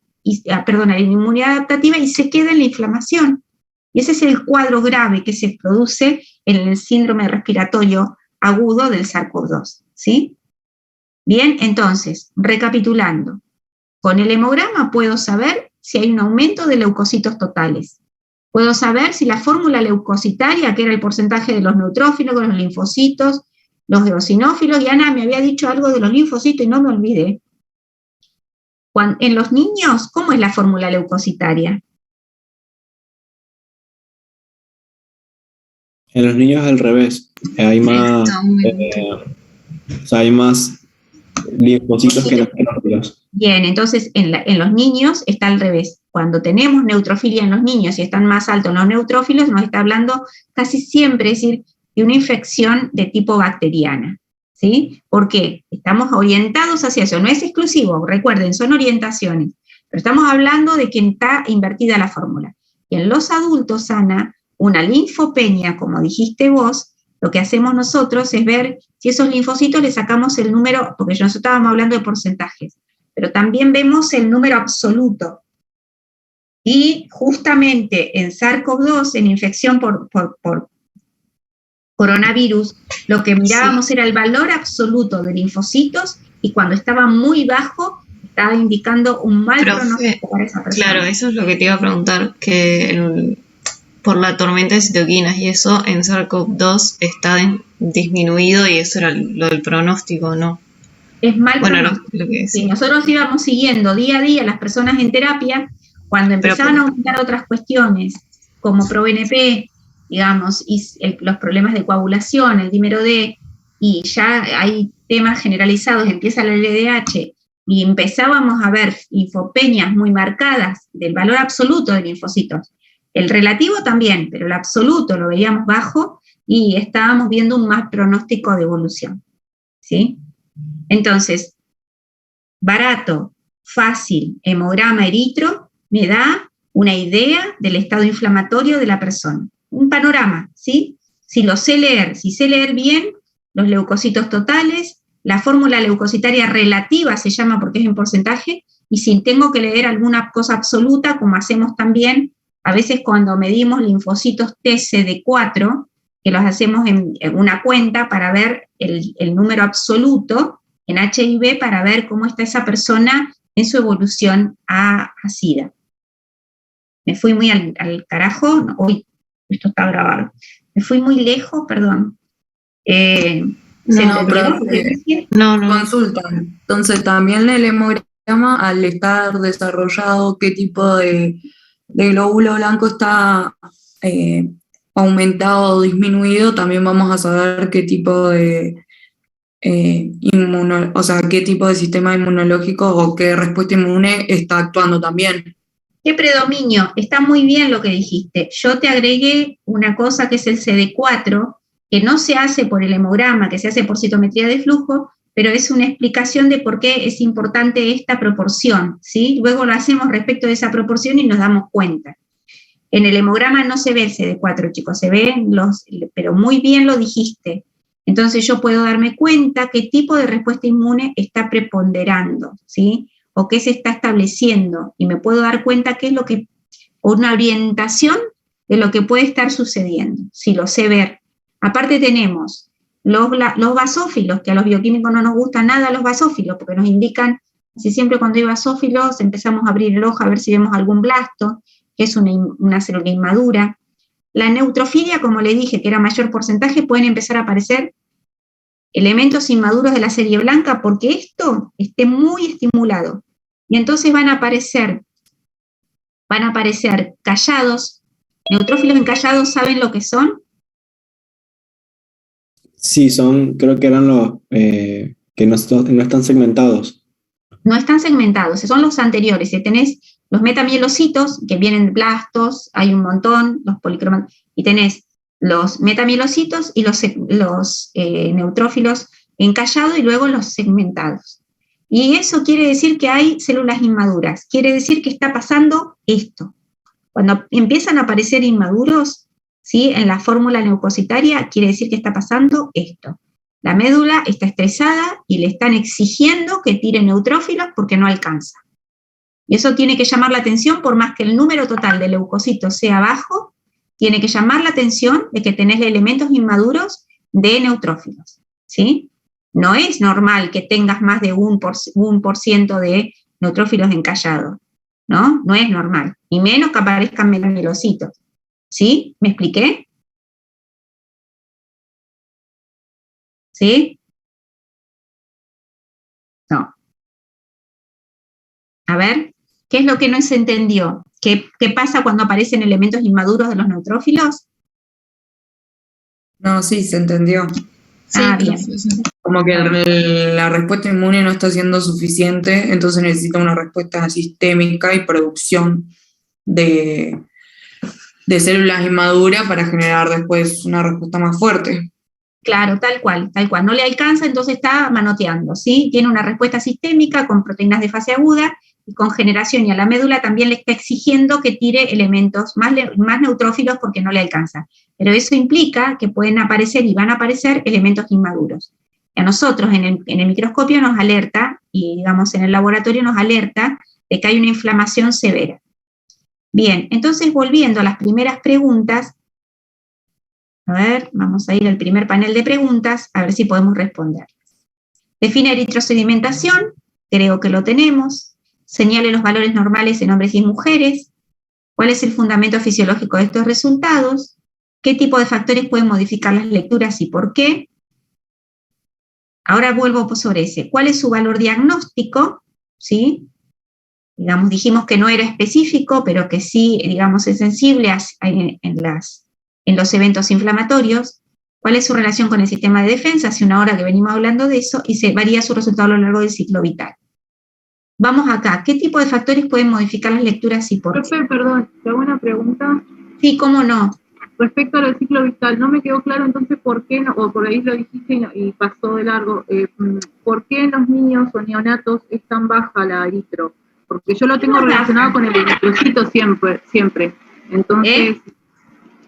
a la inmunidad adaptativa y se queda en la inflamación. Y ese es el cuadro grave que se produce en el síndrome respiratorio agudo del SARS-CoV-2, ¿sí? Bien, entonces, recapitulando, con el hemograma puedo saber si hay un aumento de leucocitos totales. Puedo saber si la fórmula leucocitaria, que era el porcentaje de los neutrófilos, los linfocitos, los eosinófilos, y Ana me había dicho algo de los linfocitos y no me olvidé. En los niños, ¿cómo es la fórmula leucocitaria?
En los niños al revés, hay más, hay más linfocitos que neutrófilos.
Bien, entonces en los niños está al revés. Cuando tenemos neutrofilia en los niños y están más altos los neutrófilos, nos está hablando casi siempre, es decir, de una infección de tipo bacteriana, ¿sí? Porque estamos orientados hacia eso, no es exclusivo, recuerden, son orientaciones, pero estamos hablando de que está invertida la fórmula. Y en los adultos, Ana, una linfopenia, como dijiste vos, lo que hacemos nosotros es ver si esos linfocitos le sacamos el número, porque nosotros estábamos hablando de porcentajes, pero también vemos el número absoluto. Y justamente en SARS-CoV-2, en infección por coronavirus, lo que mirábamos era el valor absoluto de linfocitos y cuando estaba muy bajo, estaba indicando un mal pronóstico para esa persona.
Claro, eso es lo que te iba a preguntar, que por la tormenta de citoquinas y eso en SARS-CoV-2 está disminuido y eso era lo del pronóstico, ¿no?
Es mal
pronóstico. Lo que
sí, nosotros íbamos siguiendo día a día las personas en terapia, cuando empezaban a aumentar otras cuestiones, como ProBNP, digamos, y los problemas de coagulación, el dímero D, y ya hay temas generalizados, empieza el LDH, y empezábamos a ver linfopenias muy marcadas del valor absoluto de linfocitos. El relativo también, pero el absoluto lo veíamos bajo y estábamos viendo un mal pronóstico de evolución, ¿sí? Entonces, barato, fácil, hemograma eritro, me da una idea del estado inflamatorio de la persona. Un panorama, ¿sí? Si lo sé leer, si sé leer bien, los leucocitos totales, la fórmula leucocitaria relativa se llama porque es en porcentaje, y si tengo que leer alguna cosa absoluta, como hacemos también, a veces cuando medimos linfocitos TCD4, que los hacemos en una cuenta para ver el número absoluto en HIV, para ver cómo está esa persona en su evolución a SIDA. Me fui muy al carajo, no, uy, esto está grabado. Me fui muy lejos, perdón.
No, consultan. Entonces, también el hemograma, al estar desarrollado, qué tipo de glóbulo blanco está aumentado o disminuido, también vamos a saber qué tipo de qué tipo de sistema inmunológico o qué respuesta inmune está actuando también.
¿Qué predominio? Está muy bien lo que dijiste. Yo te agregué una cosa que es el CD4, que no se hace por el hemograma, que se hace por citometría de flujo, pero es una explicación de por qué es importante esta proporción, ¿sí? Luego lo hacemos respecto de esa proporción y nos damos cuenta. En el hemograma no se ve el CD4, chicos, se ven pero muy bien lo dijiste. Entonces yo puedo darme cuenta qué tipo de respuesta inmune está preponderando, ¿sí? O qué se está estableciendo, y me puedo dar cuenta qué es lo que, una orientación de lo que puede estar sucediendo, si lo sé ver. Aparte tenemos los basófilos, que a los bioquímicos no nos gusta nada los basófilos, porque nos indican, si siempre cuando hay basófilos empezamos a abrir el ojo a ver si vemos algún blasto, que es una célula inmadura. La neutrofilia, como le dije, que era mayor porcentaje, pueden empezar a aparecer elementos inmaduros de la serie blanca porque esto esté muy estimulado. Y entonces van a aparecer callados. Neutrófilos encallados, ¿saben lo que son?
Sí, creo que eran los que no están segmentados.
No están segmentados, son los anteriores. Tenés los metamielocitos, que vienen de blastos, hay un montón, los policromatos, y tenés los metamielocitos y los neutrófilos encallados y luego los segmentados. Y eso quiere decir que hay células inmaduras, quiere decir que está pasando esto. Cuando empiezan a aparecer inmaduros, ¿sí?, en la fórmula leucocitaria, quiere decir que está pasando esto. La médula está estresada y le están exigiendo que tire neutrófilos porque no alcanza. Y eso tiene que llamar la atención, por más que el número total de leucocitos sea bajo, tiene que llamar la atención de que tenés elementos inmaduros de neutrófilos, ¿sí? No es normal que tengas más de 1% de neutrófilos encallados, ¿no? No es normal, y menos que aparezcan melanomelocitos, ¿sí? ¿Me expliqué? ¿Sí? No. A ver, ¿qué es lo que no se entendió? ¿Qué pasa cuando aparecen elementos inmaduros de los neutrófilos?
No, sí, se entendió.
Sí,
Bien.
Como que la respuesta inmune no está siendo suficiente, entonces necesita una respuesta sistémica y producción de células inmaduras para generar después una respuesta más fuerte.
Claro, tal cual. No le alcanza, entonces está manoteando, ¿sí? Tiene una respuesta sistémica con proteínas de fase aguda y con generación, y a la médula también le está exigiendo que tire elementos más neutrófilos porque no le alcanza. Pero eso implica que pueden aparecer y van a aparecer elementos inmaduros. Y a nosotros en el microscopio nos alerta, y digamos en el laboratorio nos alerta de que hay una inflamación severa. Bien, entonces volviendo a las primeras preguntas, a ver, vamos a ir al primer panel de preguntas, a ver si podemos responder. Define eritrosedimentación, creo que lo tenemos. Señale los valores normales en hombres y mujeres. ¿Cuál es el fundamento fisiológico de estos resultados? ¿Qué tipo de factores pueden modificar las lecturas y por qué? Ahora vuelvo sobre ese. ¿Cuál es su valor diagnóstico? ¿Sí? Digamos, dijimos que no era específico, pero que sí, digamos, es sensible en los eventos inflamatorios. ¿Cuál es su relación con el sistema de defensa? Hace una hora que venimos hablando de eso, y se varía su resultado a lo largo del ciclo vital. Vamos acá, ¿qué tipo de factores pueden modificar las lecturas y por qué?
Profe, perdón, ¿te hago una pregunta?
Sí, cómo no.
Respecto al ciclo vital, no me quedó claro entonces por qué, o por ahí lo dijiste y pasó de largo, ¿por qué en los niños o neonatos es tan baja la eritro? Porque yo lo tengo relacionado con el eritrocito siempre. Entonces,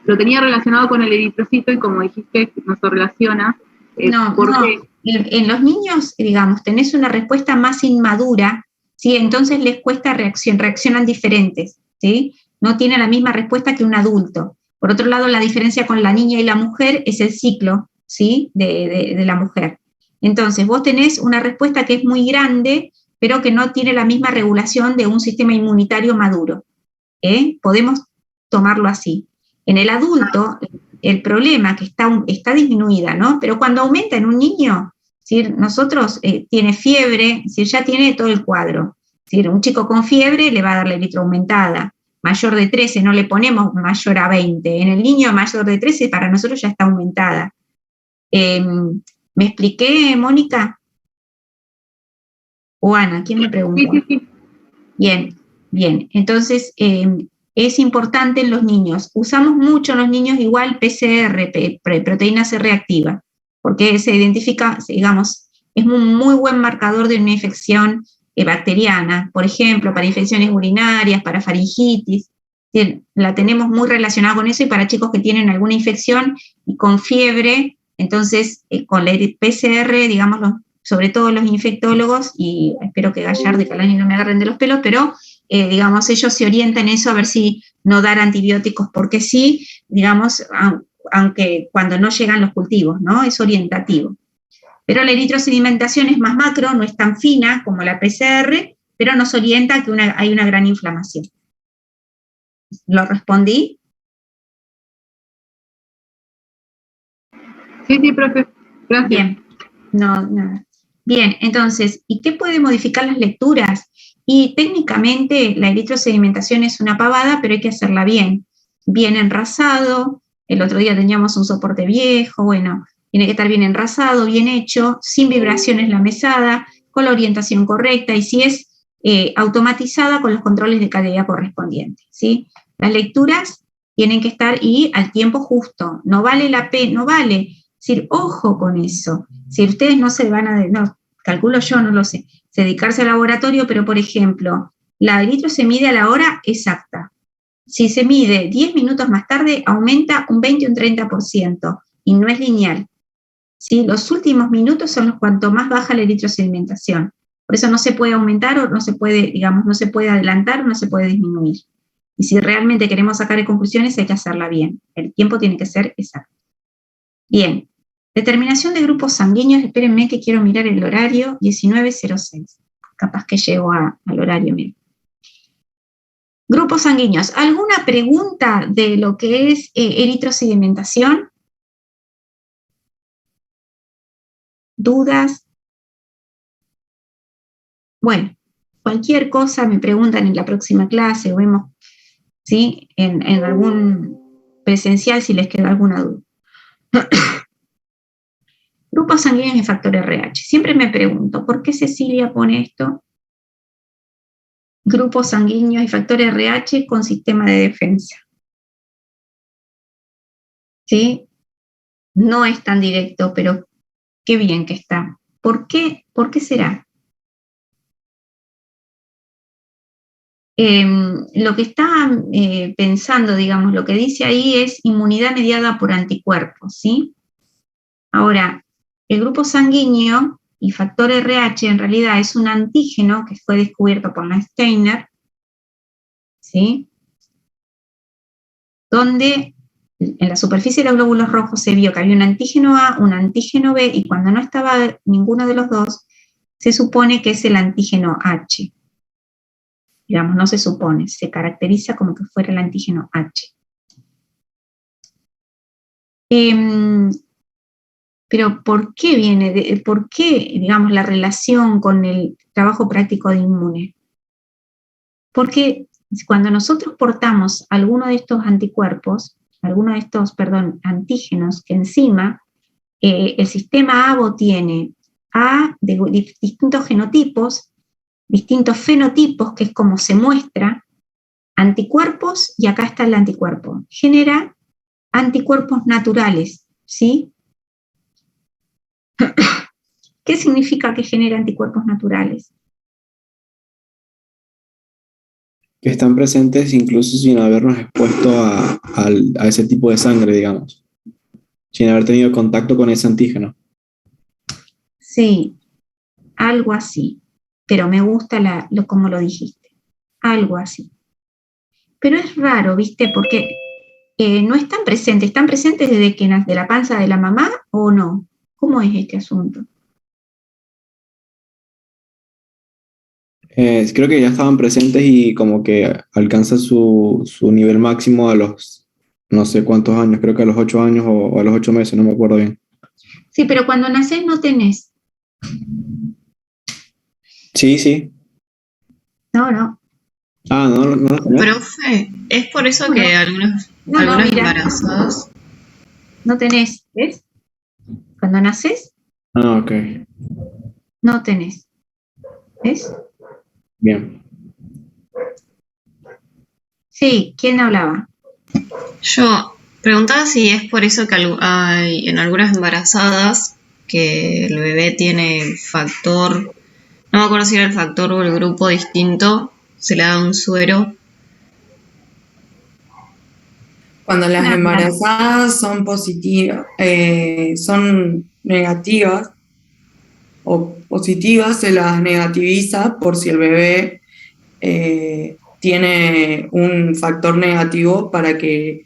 lo tenía relacionado con el eritrocito y como dijiste, no se relaciona.
No. En los niños, digamos, tenés una respuesta más inmadura, ¿sí? Entonces les cuesta reaccionan diferentes, ¿sí? No tienen la misma respuesta que un adulto. Por otro lado, la diferencia con la niña y la mujer es el ciclo, ¿sí?, de la mujer. Entonces, vos tenés una respuesta que es muy grande, pero que no tiene la misma regulación de un sistema inmunitario maduro. Podemos tomarlo así. En el adulto, el problema que está disminuida, ¿no? Pero cuando aumenta en un niño, ¿sí? Nosotros tiene fiebre, ¿sí? Ya tiene todo el cuadro. ¿Sí? Un chico con fiebre le va a dar la eritro aumentada. Mayor de 13 no le ponemos mayor a 20. En el niño mayor de 13 para nosotros ya está aumentada. ¿Me expliqué, Mónica? O Ana, ¿quién me preguntó?
Sí.
Bien. Entonces, es importante en los niños. Usamos mucho en los niños igual PCR, proteína C reactiva, porque se identifica, digamos, es un muy buen marcador de una infección bacteriana, por ejemplo, para infecciones urinarias, para faringitis. La tenemos muy relacionada con eso, y para chicos que tienen alguna infección y con fiebre, entonces con la PCR, digamos, sobre todo los infectólogos, y espero que Gallardo y Calani no me agarren de los pelos, pero digamos, ellos se orientan en eso a ver si no dar antibióticos, porque sí, digamos, aunque cuando no llegan los cultivos, ¿no? Es orientativo. Pero la eritrosedimentación es más macro, no es tan fina como la PCR, pero nos orienta a que hay una gran inflamación. ¿Lo respondí?
Sí, profe. Gracias.
Bien. No. Bien, entonces, ¿y qué puede modificar las lecturas? Y técnicamente la eritrosedimentación es una pavada, pero hay que hacerla bien. Bien enrasado, el otro día teníamos un soporte viejo, bueno, tiene que estar bien enrasado, bien hecho, sin vibraciones la mesada, con la orientación correcta, y si es automatizada, con los controles de calidad correspondientes, ¿sí? Las lecturas tienen que estar y al tiempo justo, no vale la pena, no vale, es decir, ojo con eso, si ustedes no se van a, no, calculo yo, no lo sé, dedicarse al laboratorio, pero por ejemplo, la eritro se mide a la hora exacta. Si se mide 10 minutos más tarde, aumenta un 20 o un 30%, y no es lineal. ¿Sí? Los últimos minutos son los cuanto más baja la eritrosedimentación. Por eso no se puede aumentar o no se puede, digamos, no se puede adelantar o no se puede disminuir. Y si realmente queremos sacar conclusiones, hay que hacerla bien. El tiempo tiene que ser exacto. Bien. Determinación de grupos sanguíneos. Espérenme que quiero mirar el horario. 19:06. Capaz que llego al horario, miren. Grupos sanguíneos. ¿Alguna pregunta de lo que es eritrosedimentación? ¿Dudas? Bueno, cualquier cosa me preguntan en la próxima clase o vemos, ¿sí? En algún presencial si les queda alguna duda. Grupos sanguíneos y factor RH. Siempre me pregunto, ¿por qué Cecilia pone esto? Grupos sanguíneos y factor RH con sistema de defensa. ¿Sí? No es tan directo, pero qué bien que está. ¿Por qué? ¿Por qué será? Lo que está pensando, digamos, lo que dice ahí es inmunidad mediada por anticuerpos, ¿sí? Ahora, el grupo sanguíneo y factor RH en realidad es un antígeno que fue descubierto por la Steiner, ¿sí? Donde en la superficie de los glóbulos rojos se vio que había un antígeno A, un antígeno B, y cuando no estaba ninguno de los dos, se supone que es el antígeno H. Digamos, no se supone, se caracteriza como que fuera el antígeno H. Pero ¿por qué por qué, digamos, la relación con el trabajo práctico de inmune? Porque cuando nosotros portamos alguno de estos anticuerpos, antígenos, que encima el sistema ABO tiene de distintos genotipos, distintos fenotipos, que es como se muestra, anticuerpos, y acá está el anticuerpo. Genera anticuerpos naturales, ¿sí? ¿Qué significa que genera anticuerpos naturales?
Que están presentes incluso sin habernos expuesto a ese tipo de sangre, digamos, sin haber tenido contacto con ese antígeno.
Sí, algo así. Pero me gusta como lo dijiste, algo así. Pero es raro, ¿viste? Porque no están presentes desde que nace de la panza de la mamá o no. ¿Cómo es este asunto?
Creo que ya estaban presentes y como que alcanza su nivel máximo a los no sé cuántos años, creo que a los 8 años o a los 8 meses, no me acuerdo bien.
Sí, pero cuando nacés no tenés.
Sí.
No.
Ah, no.
Profe, es por eso que algunos embarazados...
No tenés, ¿ves? Cuando nacés,
Ah, ok.
no tenés. ¿Ves?
Bien.
Sí, ¿quién hablaba?
Yo preguntaba si es por eso que hay en algunas embarazadas que el bebé tiene el factor, no me acuerdo si era el factor o el grupo distinto, se le da un suero.
Cuando las embarazadas son positivas, son negativas o positivas, se las negativiza por si el bebé tiene un factor negativo para que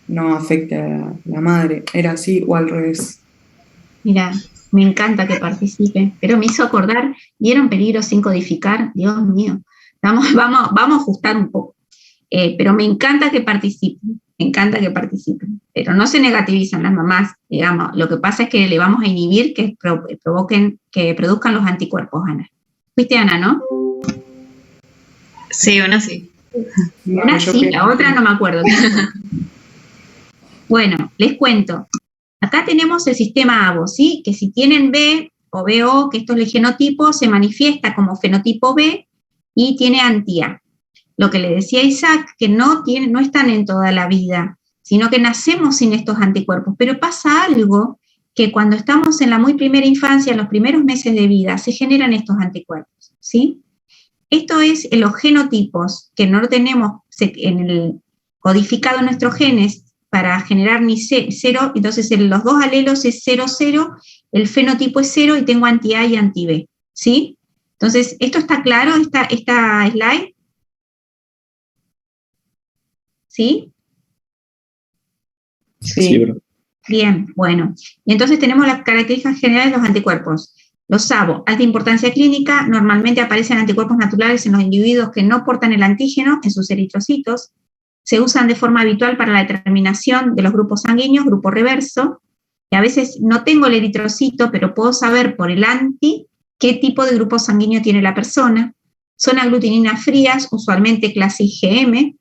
no afecte a la madre. ¿Era así o al revés?
Mira, me encanta que participe, pero me hizo acordar, ¿vieron Peligro sin codificar? Dios mío, vamos a ajustar un poco. Pero me encanta que participen, pero no se negativizan las mamás, digamos, lo que pasa es que le vamos a inhibir que produzcan los anticuerpos, Ana. Fuiste Ana, ¿no?
Sí, una sí.
Una sí, la otra no me acuerdo. Bueno, les cuento. Acá tenemos el sistema ABO, ¿sí? Que si tienen B o BO, que esto es el genotipo, se manifiesta como fenotipo B y tiene anti-A. Lo que le decía Isaac, que no están en toda la vida, sino que nacemos sin estos anticuerpos, pero pasa algo que cuando estamos en la muy primera infancia, en los primeros meses de vida, se generan estos anticuerpos, ¿sí? Esto es los genotipos, que no lo tenemos codificado en nuestros genes para generar ni cero, entonces los dos alelos es 0, 0, el fenotipo es 0 y tengo anti-A y anti-B, ¿sí? Entonces, ¿esto está claro, esta slide? ¿Sí?
Sí, bro.
Bien, bueno. Y entonces tenemos las características generales de los anticuerpos. Los SABO, alta importancia clínica, normalmente aparecen anticuerpos naturales en los individuos que no portan el antígeno en sus eritrocitos. Se usan de forma habitual para la determinación de los grupos sanguíneos, grupo reverso, y a veces no tengo el eritrocito, pero puedo saber por el anti qué tipo de grupo sanguíneo tiene la persona. Son aglutininas frías, usualmente clase IgM.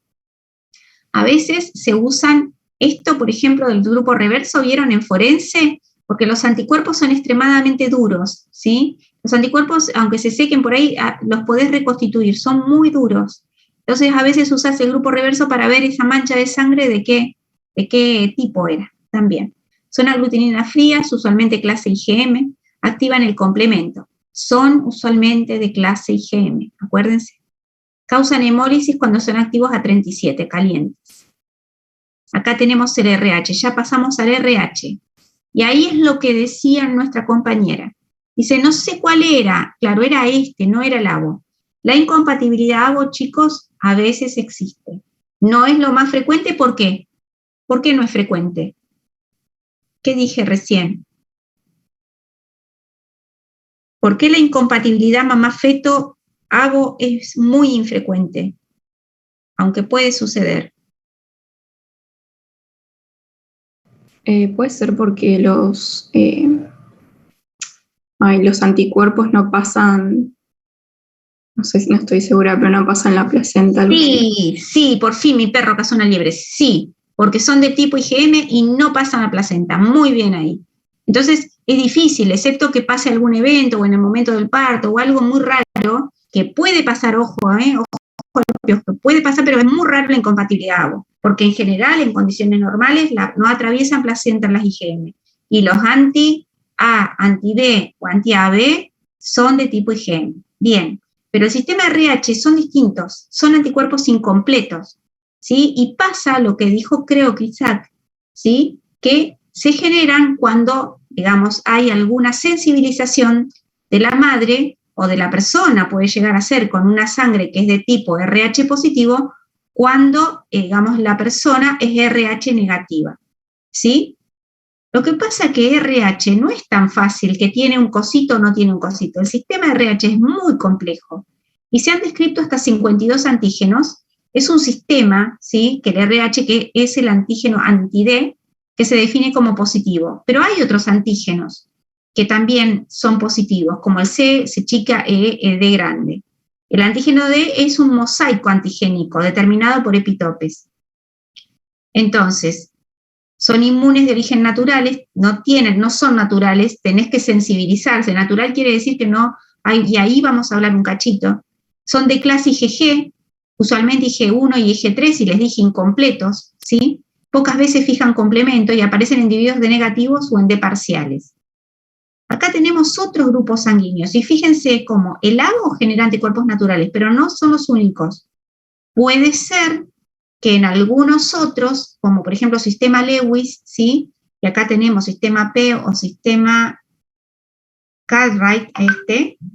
A veces se usan esto, por ejemplo, del grupo reverso, ¿vieron en forense? Porque los anticuerpos son extremadamente duros, ¿sí? Los anticuerpos, aunque se sequen por ahí, los podés reconstituir, son muy duros. Entonces, a veces usás el grupo reverso para ver esa mancha de sangre de qué tipo era, también. Son aglutininas frías, usualmente clase IgM, activan el complemento. Son usualmente de clase IgM, acuérdense. Causan hemólisis cuando son activos a 37, calientes. Acá tenemos el RH, ya pasamos al RH. Y ahí es lo que decía nuestra compañera. Dice, no sé cuál era, claro, era no era el ABO. La incompatibilidad ABO, chicos, a veces existe. No es lo más frecuente, ¿por qué? ¿Por qué no es frecuente? ¿Qué dije recién? ¿Por qué la incompatibilidad mamá-feto ABO es muy infrecuente? Aunque puede suceder.
Puede ser porque los anticuerpos no pasan, no sé si no estoy segura, pero no pasan la placenta.
Sí, por fin mi perro cazó una liebre, sí, porque son de tipo IgM y no pasan la placenta, muy bien ahí. Entonces es difícil, excepto que pase algún evento o en el momento del parto o algo muy raro, que puede pasar, ojo, puede pasar, pero es muy raro la incompatibilidad ABO, porque en general, en condiciones normales, no atraviesan placenta las IgM. Y los anti-A, anti-B o anti-AB son de tipo IgM. Bien, pero el sistema RH son distintos, son anticuerpos incompletos, ¿sí? Y pasa lo que dijo, creo que Isaac, ¿sí? Que se generan cuando, digamos, hay alguna sensibilización de la madre o de la persona, puede llegar a ser con una sangre que es de tipo RH positivo, cuando, digamos, la persona es RH negativa, ¿sí? Lo que pasa es que RH no es tan fácil, que tiene un cosito o no tiene un cosito. El sistema RH es muy complejo y se han descrito hasta 52 antígenos. Es un sistema, ¿sí? Que el RH, que es el antígeno anti-D, que se define como positivo. Pero hay otros antígenos que también son positivos, como el C chica, E, D grande. El antígeno D es un mosaico antigénico determinado por epitopes. Entonces, son inmunes de origen naturales, no son naturales, tenés que sensibilizarse. Natural quiere decir que no hay, y ahí vamos a hablar un cachito. Son de clase IgG, usualmente IG1 y IG3, y les dije incompletos, ¿sí? Pocas veces fijan complemento y aparecen en individuos de negativos o en D parciales. Acá tenemos otros grupos sanguíneos, y fíjense cómo el ABO genera anticuerpos naturales, pero no son los únicos. Puede ser que en algunos otros, como por ejemplo sistema Lewis, ¿sí? Y acá tenemos sistema P o sistema Cartwright,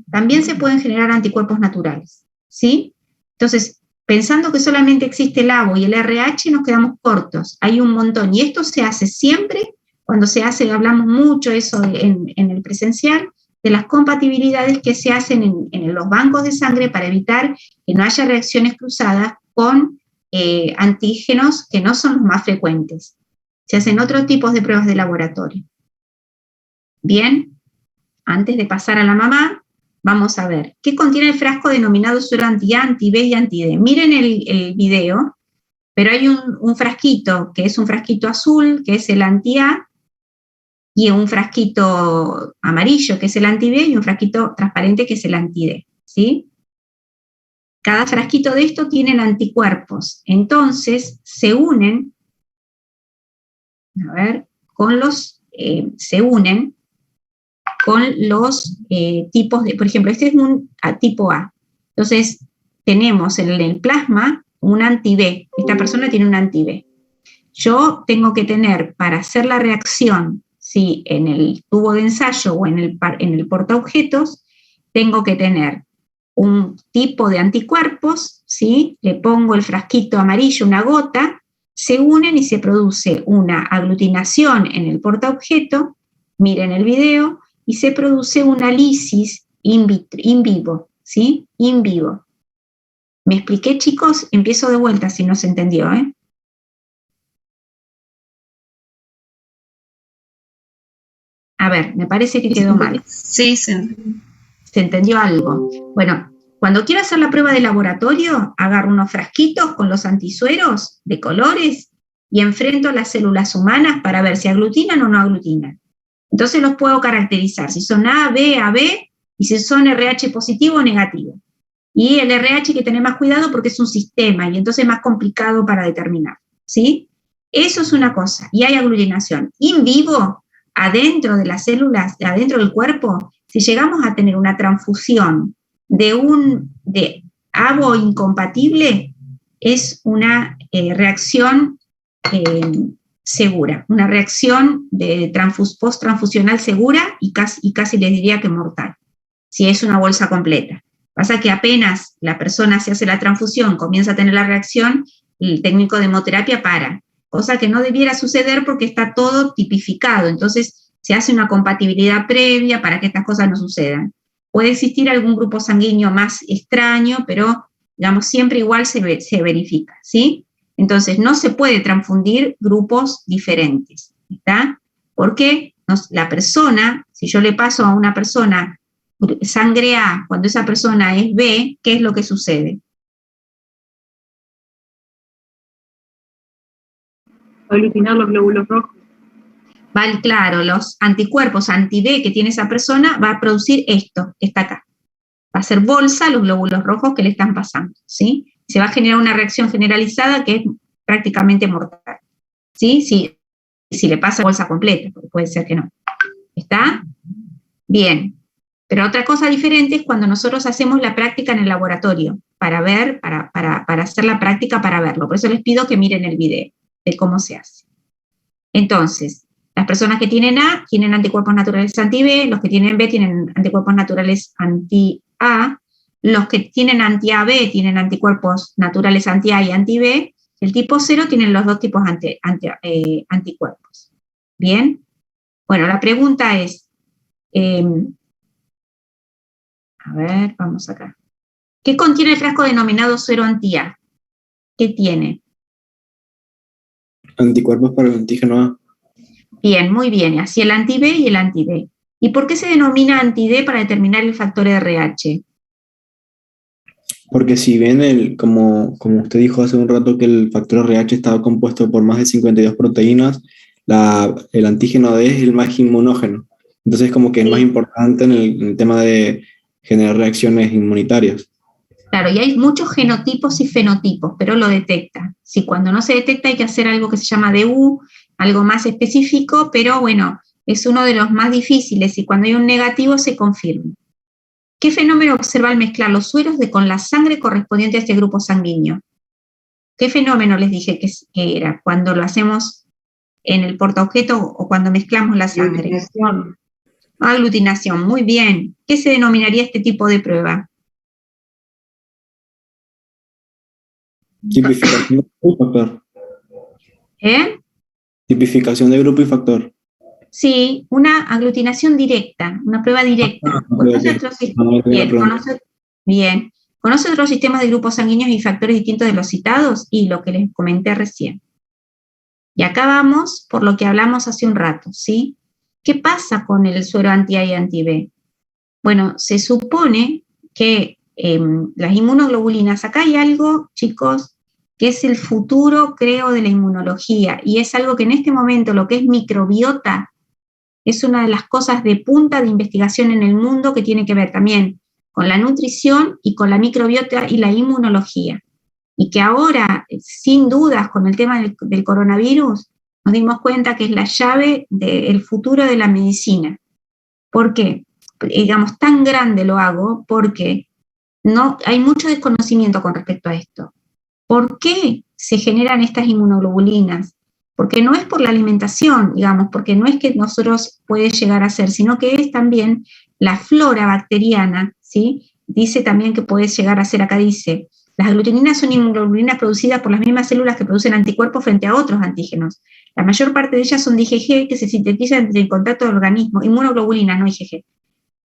también se pueden generar anticuerpos naturales, ¿sí? Entonces, pensando que solamente existe el ABO y el RH, nos quedamos cortos. Hay un montón, y esto se hace siempre cuando se hace, hablamos mucho eso en el presencial, de las compatibilidades que se hacen en los bancos de sangre para evitar que no haya reacciones cruzadas con antígenos que no son los más frecuentes. Se hacen otros tipos de pruebas de laboratorio. Bien, antes de pasar a la mamá, vamos a ver qué contiene el frasco denominado suero anti-A, anti-B y anti-D. Miren el video, pero hay un frasquito, que es un frasquito azul, que es el anti-A, y un frasquito amarillo, que es el anti-B, y un frasquito transparente, que es el anti-D, ¿sí? Cada frasquito de esto tienen anticuerpos, entonces se unen, a ver, con los se unen con los tipos de, por ejemplo, este es un tipo A. Entonces, tenemos en el plasma un anti-B. Esta persona tiene un anti-B. Yo tengo que tener, para hacer la reacción, ¿sí?, en el tubo de ensayo o en el portaobjetos, tengo que tener un tipo de anticuerpos, ¿sí? Le pongo el frasquito amarillo, una gota, se unen y se produce una aglutinación en el portaobjeto, miren el video, y se produce una lisis in vivo, ¿sí? In vivo. ¿Me expliqué, chicos? Empiezo de vuelta si no se entendió, ¿eh? A ver, me parece que quedó mal.
Sí, sí.
¿Se entendió algo? Bueno, cuando quiero hacer la prueba de laboratorio, agarro unos frasquitos con los antisueros de colores y enfrento las células humanas para ver si aglutinan o no aglutinan. Entonces los puedo caracterizar, si son A, B, AB, y si son RH positivo o negativo. Y el RH hay que tener más cuidado porque es un sistema y entonces es más complicado para determinar, ¿sí? Eso es una cosa. Y hay aglutinación in vivo, adentro de las células, adentro del cuerpo. Si llegamos a tener una transfusión de avo incompatible, es una reacción segura, una reacción de post-transfusional segura y casi les diría que mortal, si es una bolsa completa. Pasa que apenas la persona se hace la transfusión, comienza a tener la reacción, el técnico de hemoterapia para, cosa que no debiera suceder porque está todo tipificado, entonces se hace una compatibilidad previa para que estas cosas no sucedan. Puede existir algún grupo sanguíneo más extraño, pero digamos siempre igual se verifica, ¿sí? Entonces no se puede transfundir grupos diferentes, ¿está? Porque la persona, si yo le paso a una persona sangre A, cuando esa persona es B, ¿qué es lo que sucede?
Aglutinar los glóbulos rojos.
Vale, claro, los anticuerpos anti-B que tiene esa persona va a producir esto, que está acá. Va a ser bolsa los glóbulos rojos que le están pasando, ¿sí? Se va a generar una reacción generalizada que es prácticamente mortal, ¿sí? Si le pasa bolsa completa, porque puede ser que no. ¿Está? Bien. Pero otra cosa diferente es cuando nosotros hacemos la práctica en el laboratorio, para hacer la práctica para verlo. Por eso les pido que miren el video de cómo se hace. Entonces, las personas que tienen A tienen anticuerpos naturales anti-B, los que tienen B tienen anticuerpos naturales anti-A, los que tienen anti-AB tienen anticuerpos naturales anti-A y anti-B, el tipo 0 tienen los dos tipos anticuerpos. ¿Bien? Bueno, la pregunta es, a ver, vamos acá. ¿Qué contiene el frasco denominado suero anti-A? ¿Qué tiene?
Anticuerpos para el antígeno A.
Bien, muy bien. Así el anti-B y el anti-D. ¿Y por qué se denomina anti-D para determinar el factor RH?
Porque si bien, como usted dijo hace un rato, que el factor RH estaba compuesto por más de 52 proteínas, el antígeno D es el más inmunógeno. Entonces como que es más importante en el tema de generar reacciones inmunitarias.
Claro, y hay muchos genotipos y fenotipos, pero lo detecta. Si cuando no se detecta hay que hacer algo que se llama DU, algo más específico, pero bueno, es uno de los más difíciles y cuando hay un negativo se confirma. ¿Qué fenómeno observa al mezclar los sueros con la sangre correspondiente a este grupo sanguíneo? ¿Qué fenómeno les dije que era cuando lo hacemos en el portaobjeto o cuando mezclamos la sangre? Aglutinación, muy bien. ¿Qué se denominaría este tipo de prueba?
Tipificación de grupo y factor. Tipificación de grupo y factor.
Sí, una aglutinación directa, una prueba directa. Bien. ¿Conoce otros sistemas de grupos sanguíneos y factores distintos de los citados? Y lo que les comenté recién. Y acá vamos por lo que hablamos hace un rato, ¿sí? ¿Qué pasa con el suero anti-A y anti-B? Bueno, se supone que las inmunoglobulinas, acá hay algo, chicos, que es el futuro, creo, de la inmunología, y es algo que en este momento, lo que es microbiota, es una de las cosas de punta de investigación en el mundo que tiene que ver también con la nutrición y con la microbiota y la inmunología. Y que ahora, sin dudas, con el tema del coronavirus, nos dimos cuenta que es la llave del futuro de la medicina. ¿Por qué? Digamos, tan grande lo hago porque no, hay mucho desconocimiento con respecto a esto. ¿Por qué se generan estas inmunoglobulinas? Porque no es por la alimentación, digamos, porque no es que nosotros puede llegar a ser, sino que es también la flora bacteriana, ¿sí? Dice también que puede llegar a ser, acá dice, las aglutininas son inmunoglobulinas producidas por las mismas células que producen anticuerpos frente a otros antígenos. La mayor parte de ellas son de IgG que se sintetizan en contacto del organismo, inmunoglobulinas, no IgG,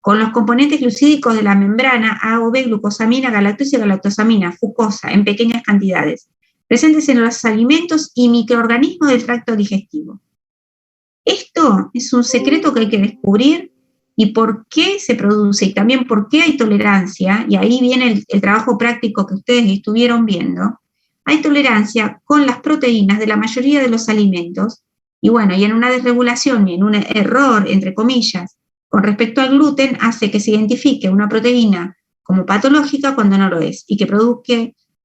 con los componentes glucídicos de la membrana A o B, glucosamina, galactosa y galactosamina, fucosa, en pequeñas cantidades, presentes en los alimentos y microorganismos del tracto digestivo. Esto es un secreto que hay que descubrir y por qué se produce y también por qué hay tolerancia, y ahí viene el trabajo práctico que ustedes estuvieron viendo. Hay tolerancia con las proteínas de la mayoría de los alimentos, y bueno, y en una desregulación y en un error, entre comillas, con respecto al gluten, hace que se identifique una proteína como patológica cuando no lo es, y que produzca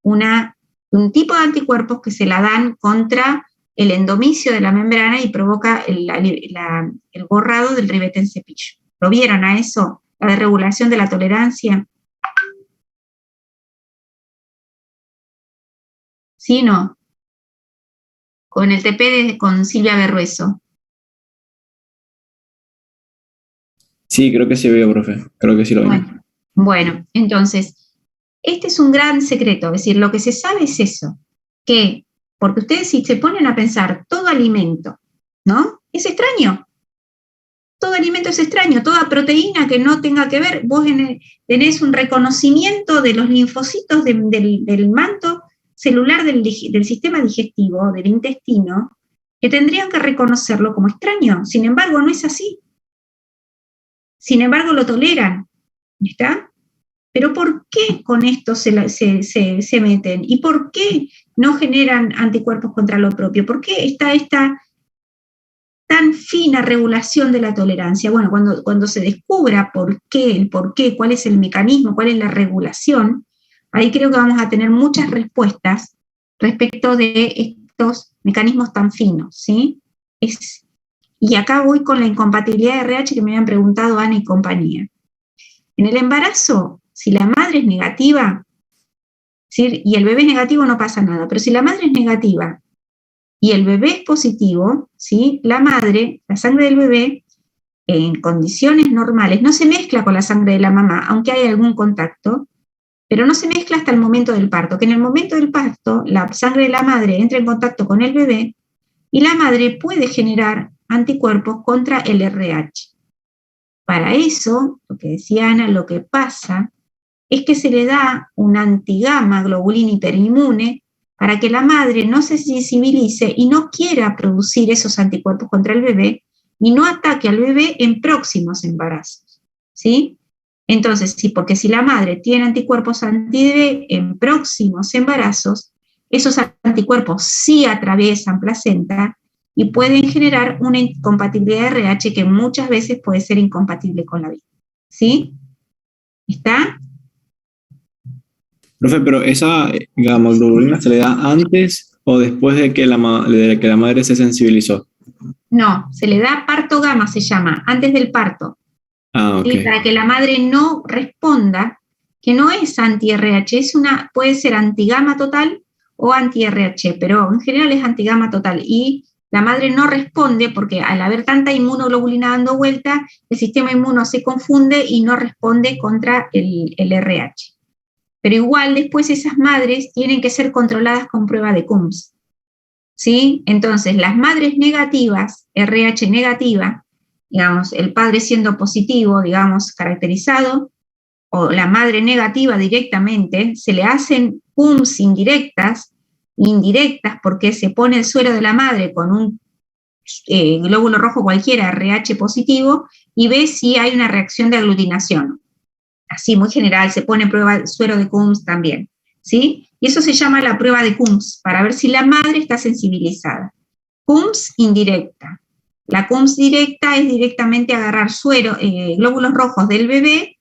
un tipo de anticuerpos que se la dan contra el endomicio de la membrana y provoca el borrado del ribete en cepillo. ¿Lo vieron a eso? La desregulación de la tolerancia. ¿Sí o no? Con el TP con Silvia Berrueso.
Sí, creo que sí veo, profe. Creo que sí lo veo.
Bueno, entonces, este es un gran secreto. Es decir, lo que se sabe es eso, que, porque ustedes si se ponen a pensar, todo alimento, ¿no? Es extraño. Todo alimento es extraño, toda proteína que no tenga que ver, vos tenés un reconocimiento de los linfocitos del manto celular del sistema digestivo, del intestino, que tendrían que reconocerlo como extraño. Sin embargo, no es así. Sin embargo, lo toleran. ¿Está? Pero ¿por qué con esto se meten? ¿Y por qué no generan anticuerpos contra lo propio? ¿Por qué está esta tan fina regulación de la tolerancia? Bueno, cuando se descubra por qué, cuál es el mecanismo, cuál es la regulación, ahí creo que vamos a tener muchas respuestas respecto de estos mecanismos tan finos, ¿sí? Y acá voy con la incompatibilidad de RH que me habían preguntado Ana y compañía. En el embarazo, si la madre es negativa, ¿sí? Y el bebé es negativo, no pasa nada, pero si la madre es negativa y el bebé es positivo, ¿sí? La sangre del bebé, en condiciones normales, no se mezcla con la sangre de la mamá, aunque hay algún contacto, pero no se mezcla hasta el momento del parto, que en el momento del parto, la sangre de la madre entra en contacto con el bebé y la madre puede generar anticuerpos contra el RH. Para eso, lo que decía Ana, lo que pasa es que se le da un antigama globulina hiperinmune para que la madre no se sensibilice y no quiera producir esos anticuerpos contra el bebé y no ataque al bebé en próximos embarazos, ¿sí? Entonces, sí, porque si la madre tiene anticuerpos anti-bebé en próximos embarazos, esos anticuerpos sí atraviesan placenta y pueden generar una incompatibilidad de RH que muchas veces puede ser incompatible con la vida, ¿sí? ¿Está?
Profe, pero esa gamma globulina se le da antes o después de que la madre se sensibilizó.
No, se le da parto gamma, se llama, antes del parto.
Ah, ok.
¿Sí? Para que la madre no responda, que no es anti-RH, puede ser antigama total o anti-RH, pero en general es antigama total. Y la madre no responde porque al haber tanta inmunoglobulina dando vuelta, el sistema inmuno se confunde y no responde contra el RH. Pero igual después esas madres tienen que ser controladas con prueba de Coombs, ¿sí? Entonces, las madres negativas, RH negativa, digamos, el padre siendo positivo, digamos, caracterizado, o la madre negativa directamente, se le hacen Coombs indirectas porque se pone el suero de la madre con un glóbulo rojo cualquiera, RH positivo, y ve si hay una reacción de aglutinación. Así, muy general, se pone prueba suero de Coombs también, ¿sí? Y eso se llama la prueba de Coombs, para ver si la madre está sensibilizada. Coombs indirecta. La Coombs directa es directamente agarrar suero, glóbulos rojos del bebé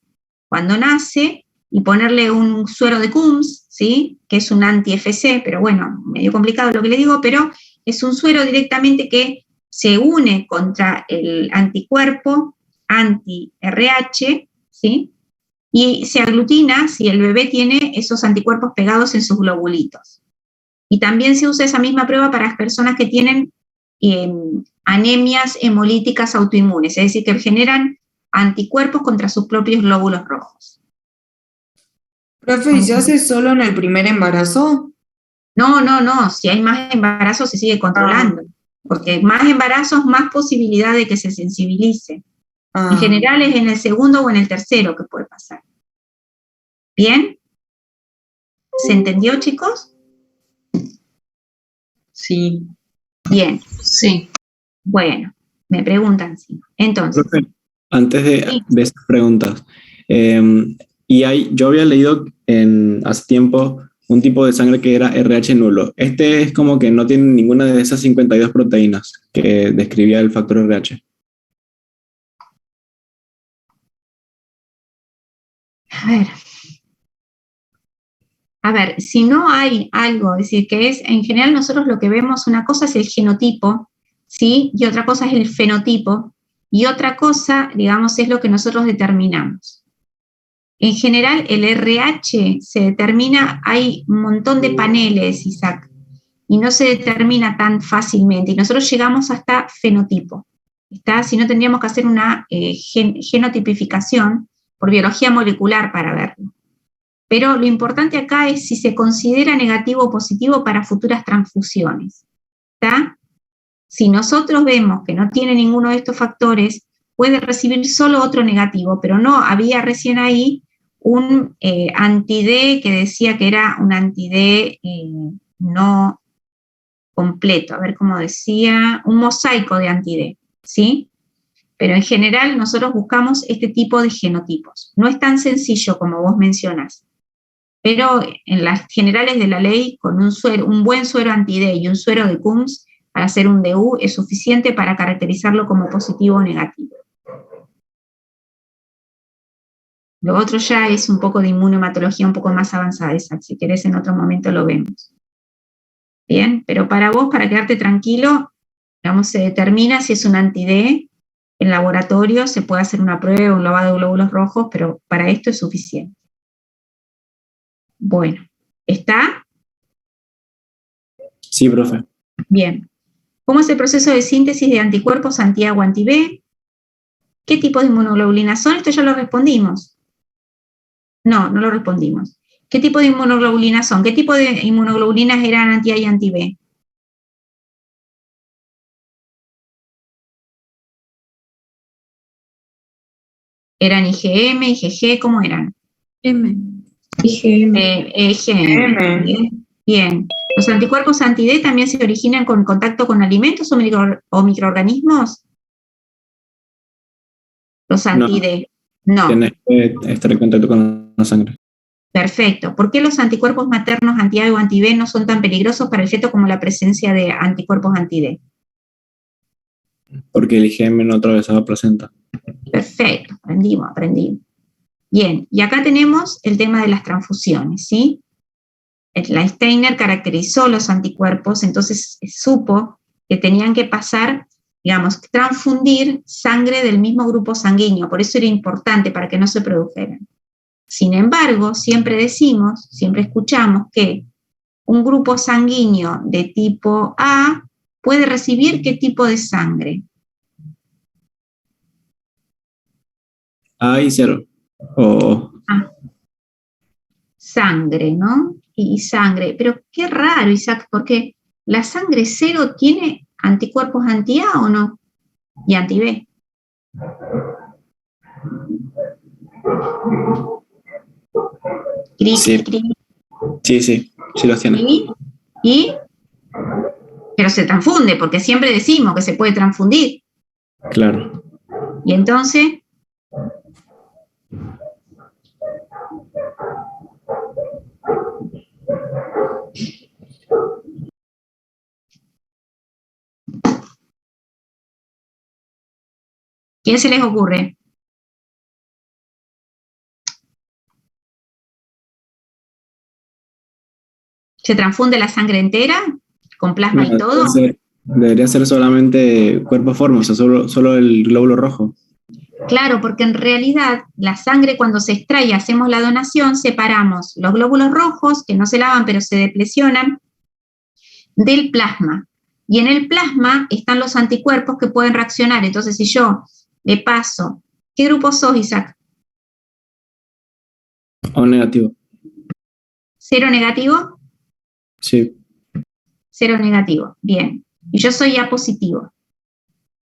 cuando nace y ponerle un suero de Coombs, ¿sí? Que es un anti-FC, pero bueno, medio complicado lo que le digo, pero es un suero directamente que se une contra el anticuerpo anti-RH, ¿sí? Y se aglutina si el bebé tiene esos anticuerpos pegados en sus globulitos. Y también se usa esa misma prueba para las personas que tienen anemias hemolíticas autoinmunes, es decir, que generan anticuerpos contra sus propios glóbulos rojos.
Profe, ¿y se hace solo en el primer embarazo?
No, si hay más embarazos se sigue controlando, porque más embarazos, más posibilidad de que se sensibilice. En general es en el segundo o en el tercero que puede pasar. ¿Bien? ¿Se entendió, chicos?
Sí.
Bien.
Sí.
Bueno, me preguntan sí. Entonces.
Profe, antes
Sí.
de estas preguntas, yo había leído hace tiempo un tipo de sangre que era RH nulo. Este es como que no tiene ninguna de esas 52 proteínas que describía el factor RH.
A ver, si no hay algo, es decir, que es, en general nosotros lo que vemos, una cosa es el genotipo, ¿sí? Y otra cosa es el fenotipo, y otra cosa, digamos, es lo que nosotros determinamos. En general, el RH se determina, hay un montón de paneles, Isaac, y no se determina tan fácilmente, y nosotros llegamos hasta fenotipo, ¿está? Si no tendríamos que hacer una genotipificación por biología molecular para verlo. Pero lo importante acá es si se considera negativo o positivo para futuras transfusiones, ¿está? Si nosotros vemos que no tiene ninguno de estos factores, puede recibir solo otro negativo, pero no, había recién ahí un anti-D que decía que era un anti-D no completo, a ver cómo decía, un mosaico de anti-D, ¿sí? Pero en general nosotros buscamos este tipo de genotipos. No es tan sencillo como vos mencionás, pero en las generales de la ley, con un buen suero anti-D y un suero de Coombs, para hacer un DU, es suficiente para caracterizarlo como positivo o negativo. Lo otro ya es un poco de inmunohematología un poco más avanzada, Isaac. Si querés en otro momento lo vemos. Bien, pero para vos, para quedarte tranquilo, digamos, se determina si es un anti-D. En laboratorio se puede hacer una prueba, un lavado de glóbulos rojos, pero para esto es suficiente. Bueno, ¿está?
Sí, profe.
Bien. ¿Cómo es el proceso de síntesis de anticuerpos anti-A o anti-B? ¿Qué tipo de inmunoglobulinas son? Esto ya lo respondimos. No lo respondimos. ¿Qué tipo de inmunoglobulinas son? ¿Qué tipo de inmunoglobulinas eran anti-A y anti-B? ¿Eran IgM, IgG? ¿Cómo eran?
IgM.
IgM. Bien. ¿Los anticuerpos anti-D también se originan con contacto con alimentos o microorganismos? Los anti-D. No.
Tienes que estar en contacto con la sangre.
Perfecto. ¿Por qué los anticuerpos maternos anti-A o anti-B no son tan peligrosos para el feto como la presencia de anticuerpos anti-D?
Porque el IgM no atravesaba placenta.
Perfecto, aprendimos. Bien, y acá tenemos el tema de las transfusiones, ¿sí? La Steiner caracterizó los anticuerpos, entonces supo que tenían que pasar, digamos, transfundir sangre del mismo grupo sanguíneo, por eso era importante para que no se produjeran. Sin embargo, siempre escuchamos que un grupo sanguíneo de tipo A puede recibir ¿qué tipo de sangre?
A y 0.
Sangre, ¿no? Y sangre. Pero qué raro, Isaac, porque la sangre 0 tiene anticuerpos anti-A o no? Y anti-B.
Sí, los tiene.
Pero se transfunde, porque siempre decimos que se puede transfundir.
Claro.
Y entonces, ¿quién se les ocurre? ¿Se transfunde la sangre entera con plasma y todo.
Debería ser solamente cuerpo forma, o sea, solo el glóbulo rojo.
Claro, porque en realidad la sangre cuando se extrae y hacemos la donación, separamos los glóbulos rojos, que no se lavan pero se deplecionan, del plasma. Y en el plasma están los anticuerpos que pueden reaccionar. Entonces, si yo le paso, ¿qué grupo sos, Isaac?
O negativo.
¿Cero negativo?
Sí.
Cero negativo, bien. Y yo soy A positivo.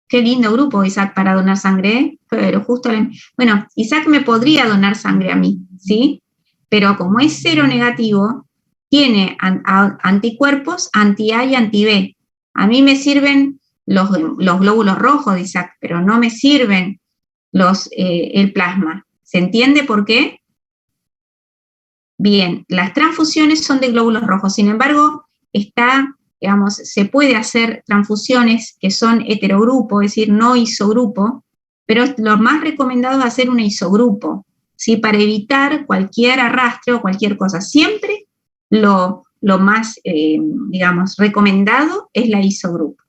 Qué lindo grupo, Isaac, para donar sangre, ¿eh? Pero justo, bueno, Isaac me podría donar sangre a mí, ¿sí? Pero como es cero negativo, tiene anticuerpos anti-A y anti-B. A mí me sirven los glóbulos rojos de Isaac, pero no me sirven el plasma. ¿Se entiende por qué? Bien, las transfusiones son de glóbulos rojos, sin embargo, se puede hacer transfusiones que son heterogrupo, es decir, no isogrupo, pero lo más recomendado es hacer un isogrupo, ¿sí? Para evitar cualquier arrastre o cualquier cosa. Siempre lo más, recomendado es la isogrupo.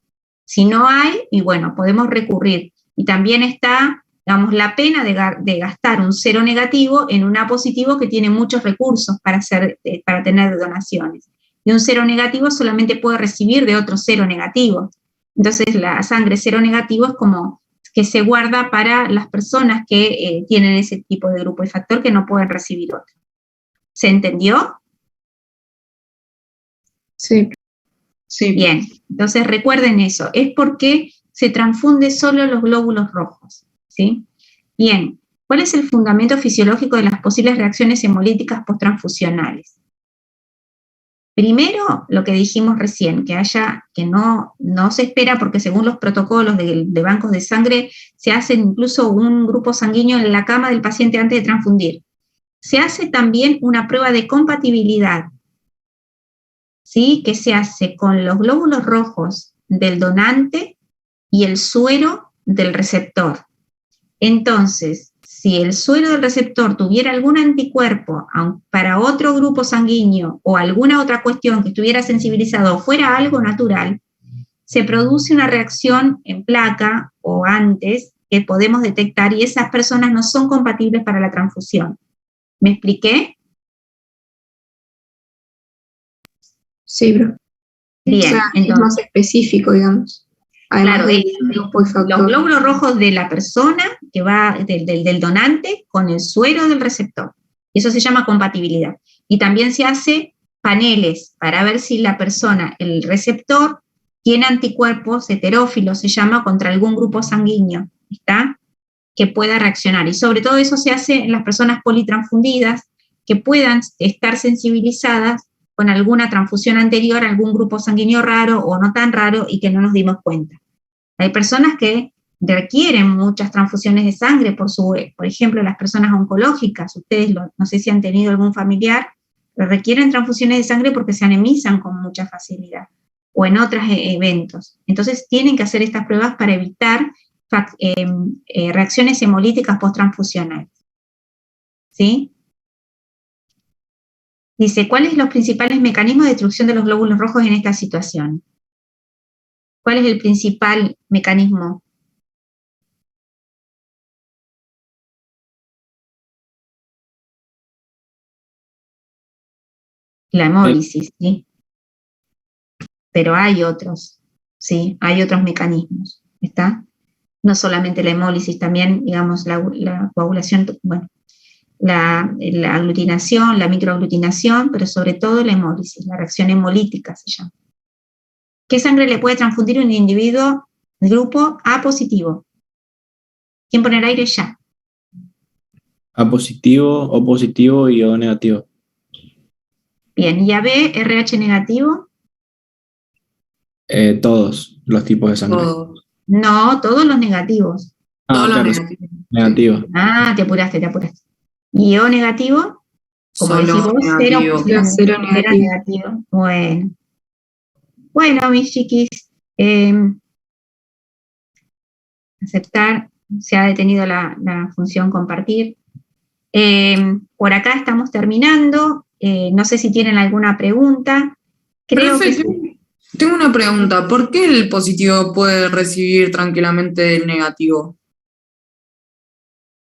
Si no hay, y bueno, podemos recurrir. Y también está, la pena de gastar un cero negativo en un A positivo que tiene muchos recursos para tener donaciones. Y un cero negativo solamente puede recibir de otro cero negativo. Entonces la sangre cero negativo es como que se guarda para las personas que tienen ese tipo de grupo de factor que no pueden recibir otro. ¿Se entendió?
Sí.
Sí. Bien, entonces recuerden eso, es porque se transfunde solo los glóbulos rojos, ¿sí? Bien, ¿cuál es el fundamento fisiológico de las posibles reacciones hemolíticas posttransfusionales? Primero, lo que dijimos recién, que no se espera porque según los protocolos de bancos de sangre se hace incluso un grupo sanguíneo en la cama del paciente antes de transfundir. Se hace también una prueba de compatibilidad, ¿sí? Que se hace con los glóbulos rojos del donante y el suero del receptor. Entonces, si el suero del receptor tuviera algún anticuerpo para otro grupo sanguíneo o alguna otra cuestión que estuviera sensibilizado o fuera algo natural, se produce una reacción en placa o antes que podemos detectar y esas personas no son compatibles para la transfusión. ¿Me expliqué?
Sí, bro.
Bien,
o sea, entonces, es más específico, digamos.
Claro, los glóbulos rojos de la persona que va del donante con el suero del receptor. Eso se llama compatibilidad. Y también se hace paneles para ver si la persona, el receptor, tiene anticuerpos heterófilos, se llama, contra algún grupo sanguíneo, ¿está? Que pueda reaccionar. Y sobre todo eso se hace en las personas politransfundidas que puedan estar sensibilizadas con alguna transfusión anterior, algún grupo sanguíneo raro o no tan raro y que no nos dimos cuenta. Hay personas que requieren muchas transfusiones de sangre, por ejemplo, las personas oncológicas, ustedes no sé si han tenido algún familiar, pero requieren transfusiones de sangre porque se anemizan con mucha facilidad, o en otros eventos. Entonces tienen que hacer estas pruebas para evitar reacciones hemolíticas posttransfusionales. ¿Sí? Dice, ¿cuáles son los principales mecanismos de destrucción de los glóbulos rojos en esta situación? ¿Cuál es el principal mecanismo? La hemólisis, ¿sí? Pero hay otros, ¿sí? Hay otros mecanismos, ¿está? No solamente la hemólisis, también, digamos, la coagulación, bueno, la aglutinación, la microaglutinación, pero sobre todo la hemólisis, la reacción hemolítica se llama. ¿Qué sangre le puede transfundir un individuo del grupo A positivo? ¿Quién poner aire ya?
A positivo, O positivo y O negativo.
Bien, ¿y AB, RH negativo?
Todos los tipos de sangre.
No, todos los negativos.
Todos claro, los negativos.
Ah, te apuraste. ¿Y O negativo? Como decís vos, cero negativo. Bueno, mis chiquis, aceptar, se ha detenido la función compartir. Por acá estamos terminando. No sé si tienen alguna pregunta. Creo que sí.
Tengo una pregunta, ¿por qué el positivo puede recibir tranquilamente el negativo?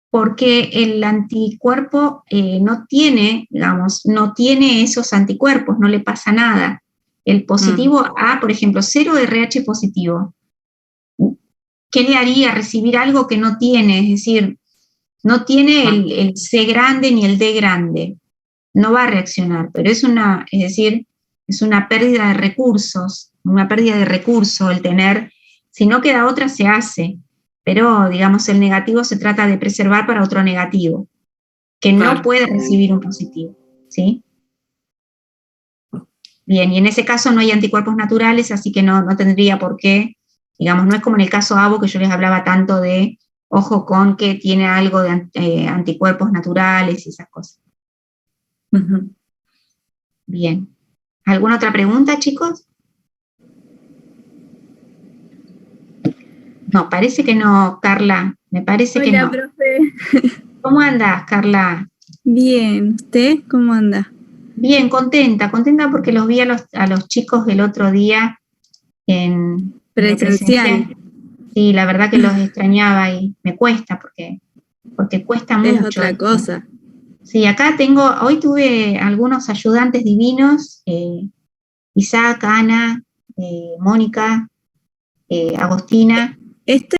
Porque el anticuerpo no tiene, digamos, no tiene esos anticuerpos, no le pasa nada. El positivo A, por ejemplo, 0 RH positivo, ¿qué le haría recibir algo que no tiene? Es decir, no tiene el C grande ni el D grande, no va a reaccionar, pero es decir, es una pérdida de recursos, el tener, si no queda otra se hace, pero digamos el negativo se trata de preservar para otro negativo, que no puede recibir un positivo, ¿sí? Bien, y en ese caso no hay anticuerpos naturales, así que no tendría por qué, digamos, no es como en el caso ABO que yo les hablaba tanto de, ojo con que tiene algo de anticuerpos naturales y esas cosas. Bien. ¿Alguna otra pregunta, chicos? No, parece que no, Carla. Me parece que no.
Hola, profe.
¿Cómo andas, Carla?
Bien, ¿usted cómo anda?
Bien, contenta porque los vi a los chicos el otro día en
Presencial.
Sí, la verdad que los extrañaba y me cuesta porque cuesta mucho.
Es otra cosa.
Sí, acá hoy tuve algunos ayudantes divinos, Isaac, Ana, Mónica, Agostina.
Este